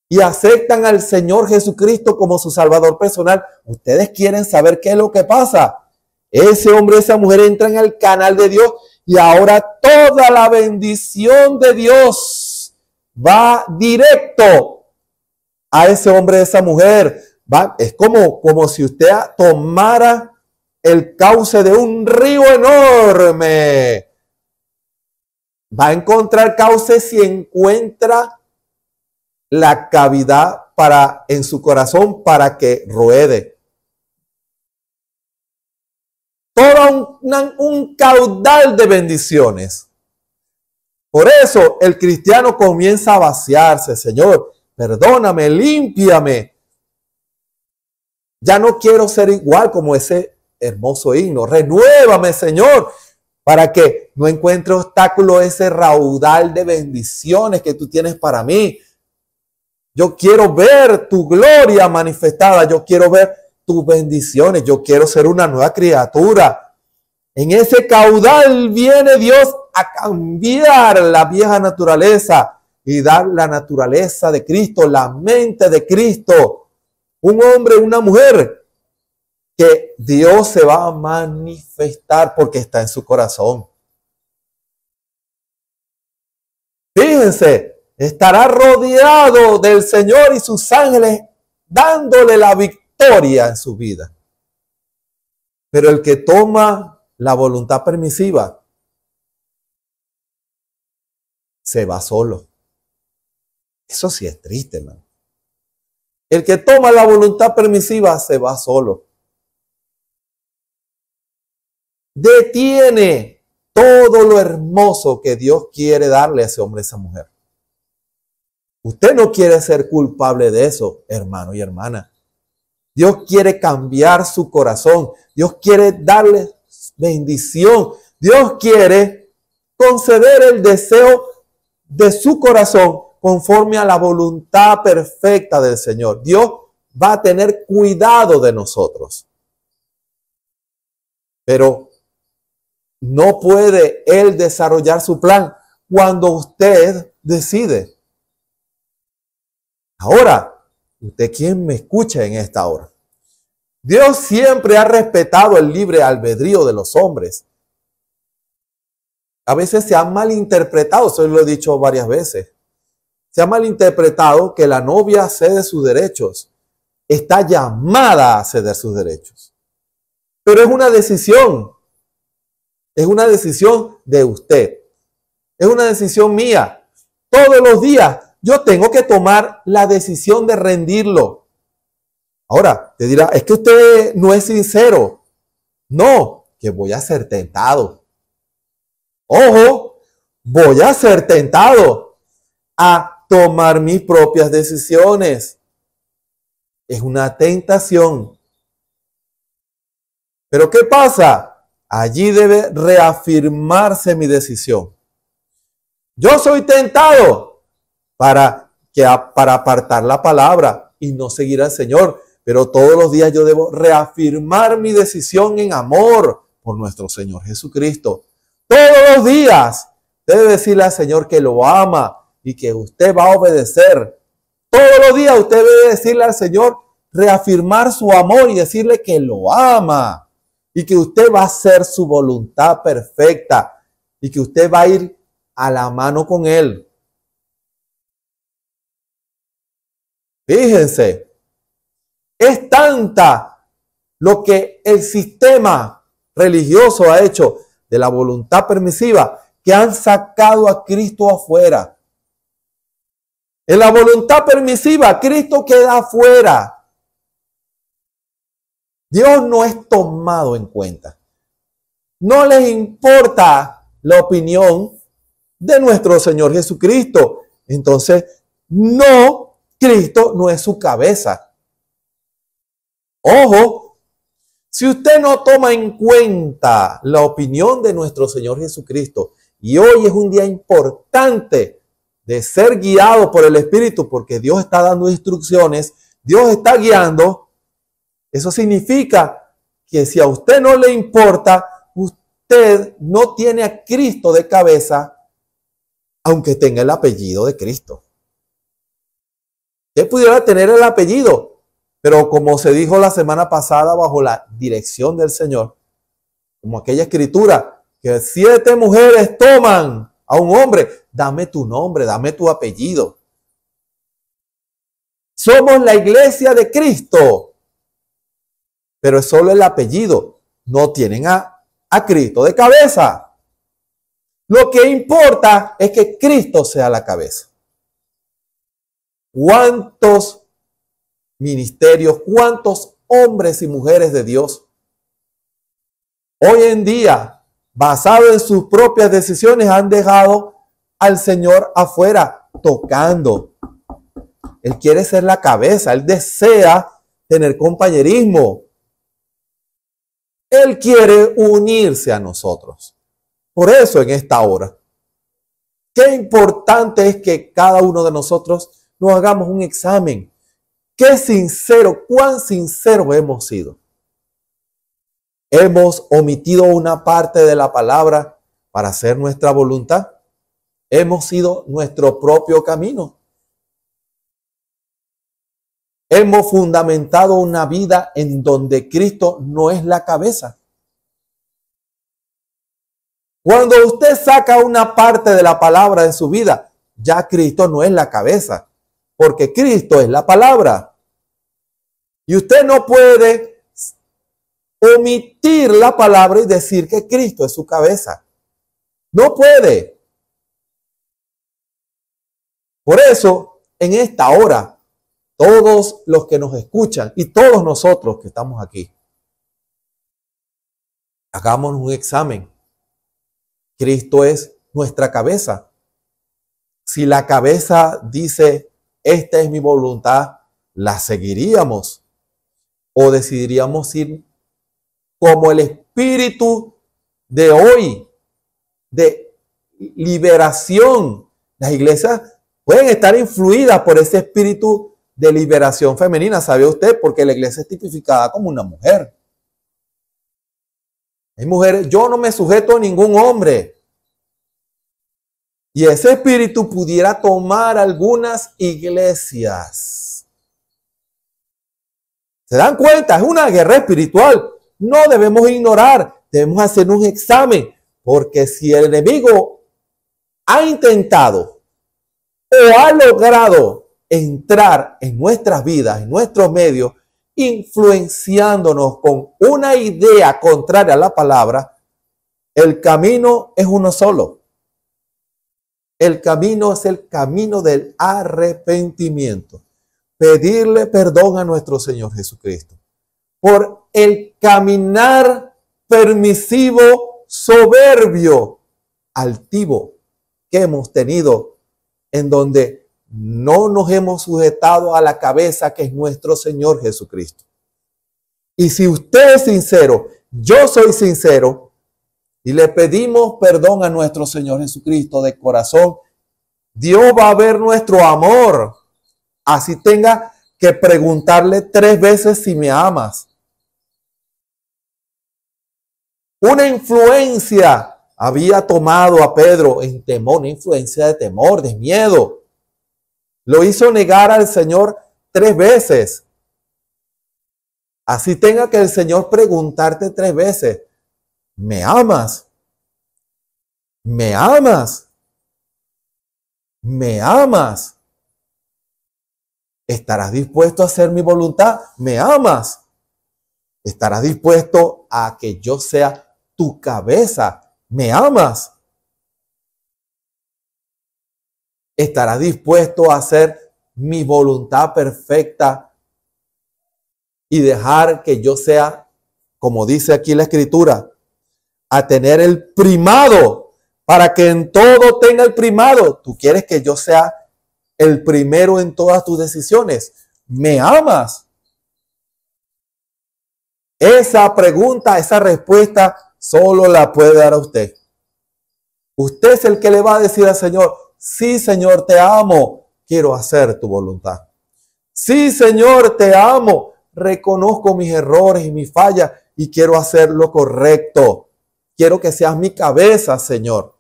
y aceptan al Señor Jesucristo como su Salvador personal, ustedes quieren saber qué es lo que pasa. Ese hombre, esa mujer entran al canal de Dios y ahora toda la bendición de Dios va directo a ese hombre, esa mujer. Es como si usted tomara el cauce de un río enorme. Va a encontrar cauce si encuentra la cavidad en su corazón para que ruede. Todo un caudal de bendiciones. Por eso el cristiano comienza a vaciarse. Señor, perdóname, límpiame. Ya no quiero ser igual como ese hermoso himno. Renuévame, Señor, para que no encuentre obstáculo ese raudal de bendiciones que tú tienes para mí. Yo quiero ver tu gloria manifestada. Yo quiero ver tus bendiciones. Yo quiero ser una nueva criatura. En ese caudal viene Dios a cambiar la vieja naturaleza y dar la naturaleza de Cristo, la mente de Cristo. Un hombre, una mujer que Dios se va a manifestar porque está en su corazón. Fíjense, estará rodeado del Señor y sus ángeles dándole la victoria en su vida. Pero el que toma la voluntad permisiva se va solo. Eso sí es triste, hermano. El que toma la voluntad permisiva se va solo. Detiene todo lo hermoso que Dios quiere darle a ese hombre, a esa mujer. Usted no quiere ser culpable de eso, hermano y hermana. Dios quiere cambiar su corazón. Dios quiere darle bendición. Dios quiere conceder el deseo de su corazón conforme a la voluntad perfecta del Señor. Dios va a tener cuidado de nosotros. Pero no puede Él desarrollar su plan cuando usted decide. Ahora, usted quien me escucha en esta hora. Dios siempre ha respetado el libre albedrío de los hombres. A veces se ha malinterpretado, eso lo he dicho varias veces. Se ha malinterpretado que la novia cede sus derechos. Está llamada a ceder sus derechos. Pero es una decisión. Es una decisión de usted. Es una decisión mía. Todos los días yo tengo que tomar la decisión de rendirlo. Ahora, te dirá, es que usted no es sincero. No, que voy a ser tentado. Ojo, voy a ser tentado a tomar mis propias decisiones. Es una tentación. Pero ¿qué pasa? Allí debe reafirmarse mi decisión. Yo soy tentado para apartar la palabra y no seguir al Señor. Pero todos los días yo debo reafirmar mi decisión en amor por nuestro Señor Jesucristo. Todos los días debe decirle al Señor que lo ama y que usted va a obedecer. Todos los días usted debe decirle al Señor reafirmar su amor y decirle que lo ama y que usted va a hacer su voluntad perfecta y que usted va a ir a la mano con él. Fíjense, es tanta lo que el sistema religioso ha hecho de la voluntad permisiva que han sacado a Cristo afuera. En la voluntad permisiva, Cristo queda afuera. Dios no es tomado en cuenta. No les importa la opinión de nuestro Señor Jesucristo. Entonces, no, Cristo no es su cabeza. Ojo, si usted no toma en cuenta la opinión de nuestro Señor Jesucristo, y hoy es un día importante de ser guiado por el Espíritu, porque Dios está dando instrucciones, Dios está guiando, eso significa que si a usted no le importa, usted no tiene a Cristo de cabeza, aunque tenga el apellido de Cristo. Usted pudiera tener el apellido, pero como se dijo la semana pasada bajo la dirección del Señor, como aquella escritura, que 7 mujeres toman a un hombre, dame tu nombre, dame tu apellido. Somos la iglesia de Cristo, pero es solo el apellido. No tienen a Cristo de cabeza. Lo que importa es que Cristo sea la cabeza. ¿Cuántos ministerios, cuántos hombres y mujeres de Dios hoy en día, basado en sus propias decisiones, han dejado al Señor afuera tocando? Él quiere ser la cabeza, Él desea tener compañerismo. Él quiere unirse a nosotros. Por eso en esta hora, qué importante es que cada uno de nosotros nos hagamos un examen. Qué sincero, cuán sinceros hemos sido. ¿Hemos omitido una parte de la palabra para hacer nuestra voluntad? ¿Hemos sido nuestro propio camino? ¿Hemos fundamentado una vida en donde Cristo no es la cabeza? Cuando usted saca una parte de la palabra de su vida, ya Cristo no es la cabeza, porque Cristo es la palabra. Y usted no puede omitir la palabra y decir que Cristo es su cabeza. No puede. Por eso, en esta hora, todos los que nos escuchan y todos nosotros que estamos aquí, hagámonos un examen. Cristo es nuestra cabeza. Si la cabeza dice, esta es mi voluntad, ¿la seguiríamos? ¿O decidiríamos ir como el espíritu de hoy, de liberación? Las iglesias pueden estar influidas por ese espíritu de liberación femenina, ¿sabe usted? Porque la iglesia es tipificada como una mujer. Hay mujeres, yo no me sujeto a ningún hombre. Y ese espíritu pudiera tomar algunas iglesias. ¿Se dan cuenta? Es una guerra espiritual. No debemos ignorar, debemos hacer un examen, porque si el enemigo ha intentado o ha logrado entrar en nuestras vidas, en nuestros medios, influenciándonos con una idea contraria a la palabra, el camino es uno solo. El camino es el camino del arrepentimiento. Pedirle perdón a nuestro Señor Jesucristo por el caminar permisivo, soberbio, altivo que hemos tenido, en donde no nos hemos sujetado a la cabeza que es nuestro Señor Jesucristo. Y si usted es sincero, yo soy sincero, y le pedimos perdón a nuestro Señor Jesucristo de corazón, Dios va a ver nuestro amor. Así tenga que preguntarle 3 veces si me amas. Una influencia había tomado a Pedro en temor, una influencia de temor, de miedo. Lo hizo negar al Señor 3 veces. Así tenga que el Señor preguntarte 3 veces, ¿me amas? ¿Me amas? ¿Me amas? ¿Estarás dispuesto a hacer mi voluntad? ¿Me amas? ¿Estarás dispuesto a que yo sea tu cabeza? ¿Me amas? ¿Estarás dispuesto a hacer mi voluntad perfecta y dejar que yo sea, como dice aquí la Escritura, a tener el primado, para que en todo tenga el primado? ¿Tú quieres que yo sea el primero en todas tus decisiones? ¿Me amas? Esa pregunta, esa respuesta, solo la puede dar a usted. Usted es el que le va a decir al Señor, sí, Señor, te amo, quiero hacer tu voluntad. Sí, Señor, te amo, reconozco mis errores y mis fallas y quiero hacer lo correcto. Quiero que seas mi cabeza, Señor.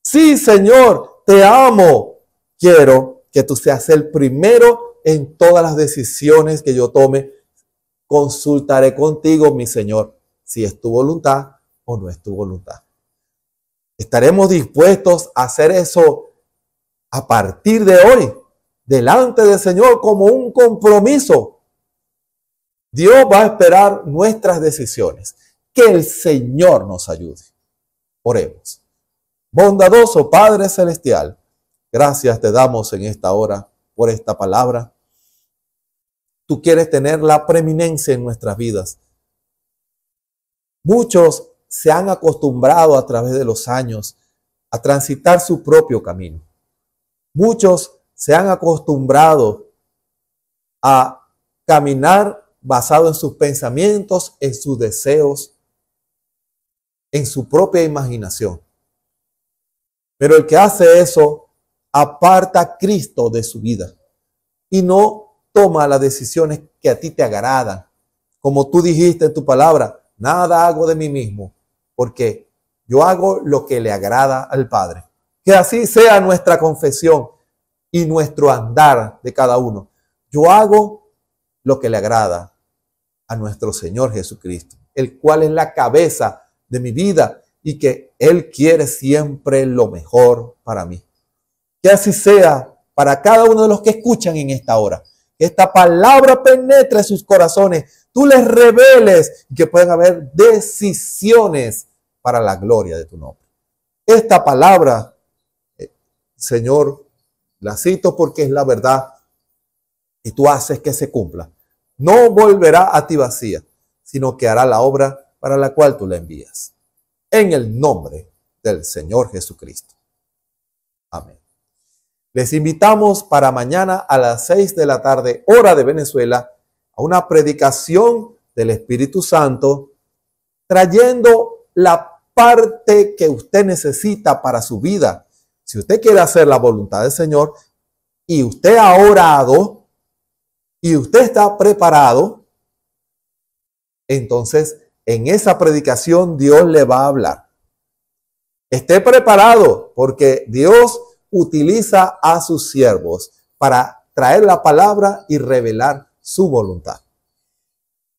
Sí, Señor, te amo, quiero que tú seas el primero en todas las decisiones que yo tome. Consultaré contigo, mi Señor, si es tu voluntad o no es tu voluntad. ¿Estaremos dispuestos a hacer eso a partir de hoy, delante del Señor, como un compromiso? Dios va a esperar nuestras decisiones. Que el Señor nos ayude. Oremos. Bondadoso Padre Celestial, gracias te damos en esta hora por esta palabra. Tú quieres tener la preeminencia en nuestras vidas. Muchos se han acostumbrado a través de los años a transitar su propio camino. Muchos se han acostumbrado a caminar basado en sus pensamientos, en sus deseos, en su propia imaginación. Pero el que hace eso aparta a Cristo de su vida y no toma las decisiones que a ti te agradan. Como tú dijiste en tu palabra, nada hago de mí mismo, porque yo hago lo que le agrada al Padre. Que así sea nuestra confesión y nuestro andar de cada uno. Yo hago lo que le agrada a nuestro Señor Jesucristo, el cual es la cabeza de mi vida y que Él quiere siempre lo mejor para mí. Que así sea para cada uno de los que escuchan en esta hora. Que esta palabra penetre sus corazones, tú les reveles y que puedan haber decisiones para la gloria de tu nombre. Esta palabra, Señor, la cito porque es la verdad y tú haces que se cumpla. No volverá a ti vacía, sino que hará la obra para la cual tú la envías. En el nombre del Señor Jesucristo. Amén. Les invitamos para mañana a las 6 de la tarde, hora de Venezuela, a una predicación del Espíritu Santo, trayendo la parte que usted necesita para su vida. Si usted quiere hacer la voluntad del Señor y usted ha orado y usted está preparado, entonces en esa predicación Dios le va a hablar. Esté preparado porque Dios utiliza a sus siervos para traer la palabra y revelar su voluntad.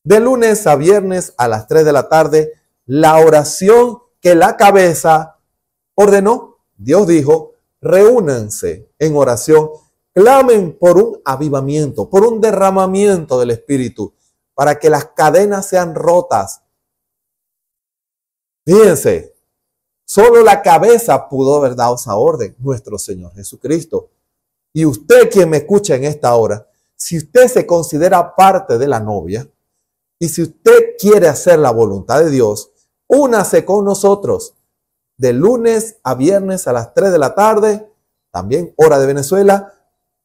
De lunes a viernes a las 3 de la tarde, la oración que la cabeza ordenó. Dios dijo, reúnanse en oración, clamen por un avivamiento, por un derramamiento del Espíritu, para que las cadenas sean rotas. Fíjense, solo la cabeza pudo haber dado esa orden, nuestro Señor Jesucristo. Y usted quien me escucha en esta hora, si usted se considera parte de la novia y si usted quiere hacer la voluntad de Dios, únase con nosotros de lunes a viernes a las 3 de la tarde, también hora de Venezuela,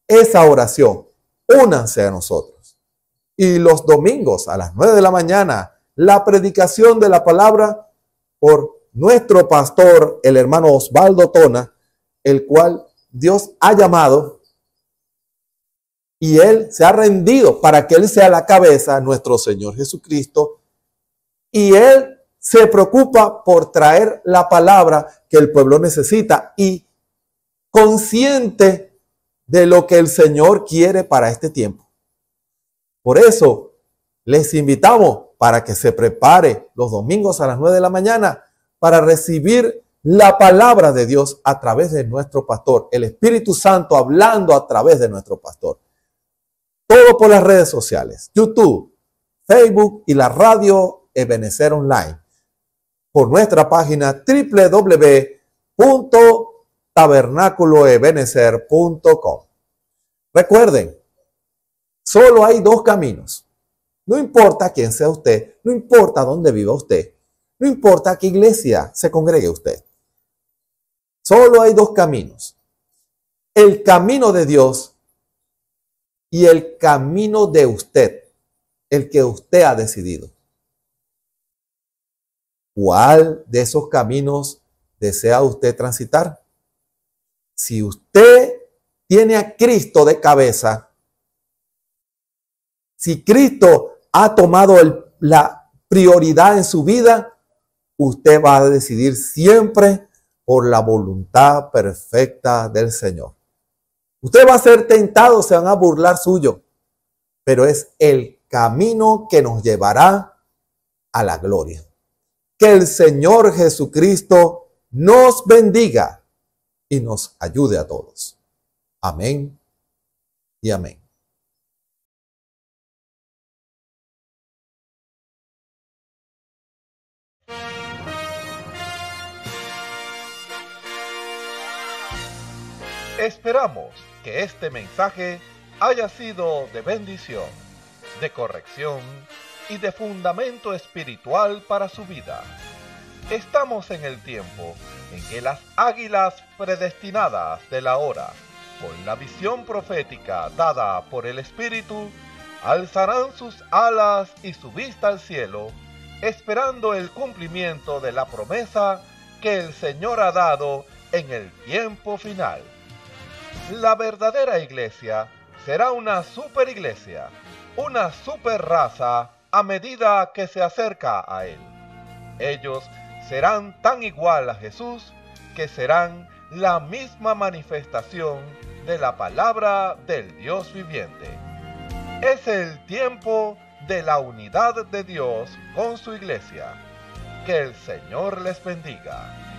esa oración, únanse a nosotros. Y los domingos a las 9 de la mañana, la predicación de la palabra por nuestro pastor, el hermano Osvaldo Tona, el cual Dios ha llamado y él se ha rendido para que él sea la cabeza, nuestro Señor Jesucristo, y él se preocupa por traer la palabra que el pueblo necesita y consciente de lo que el Señor quiere para este tiempo. Por eso, Les invitamos para que se prepare los domingos a las 9 de la mañana para recibir la palabra de Dios a través de nuestro pastor, el Espíritu Santo hablando a través de nuestro pastor. Todo por las redes sociales, YouTube, Facebook y la radio Ebenecer Online. Por nuestra página www.tabernaculoebenecer.com. Recuerden, solo hay dos caminos. No importa quién sea usted, no importa dónde viva usted, no importa a qué iglesia se congregue usted. Solo hay dos caminos. El camino de Dios y el camino de usted, el que usted ha decidido. ¿Cuál de esos caminos desea usted transitar? Si usted tiene a Cristo de cabeza, si Cristo ha tomado la prioridad en su vida, usted va a decidir siempre por la voluntad perfecta del Señor. Usted va a ser tentado, se van a burlar suyo, pero es el camino que nos llevará a la gloria. Que el Señor Jesucristo nos bendiga y nos ayude a todos. Amén y amén. Esperamos que este mensaje haya sido de bendición, de corrección y de fundamento espiritual para su vida. Estamos en el tiempo en que las águilas predestinadas de la hora, con la visión profética dada por el Espíritu, alzarán sus alas y su vista al cielo, esperando el cumplimiento de la promesa que el Señor ha dado en el tiempo final. La verdadera iglesia será una superiglesia, una super raza a medida que se acerca a Él. Ellos serán tan igual a Jesús que serán la misma manifestación de la palabra del Dios viviente. Es el tiempo de la unidad de Dios con su iglesia. Que el Señor les bendiga.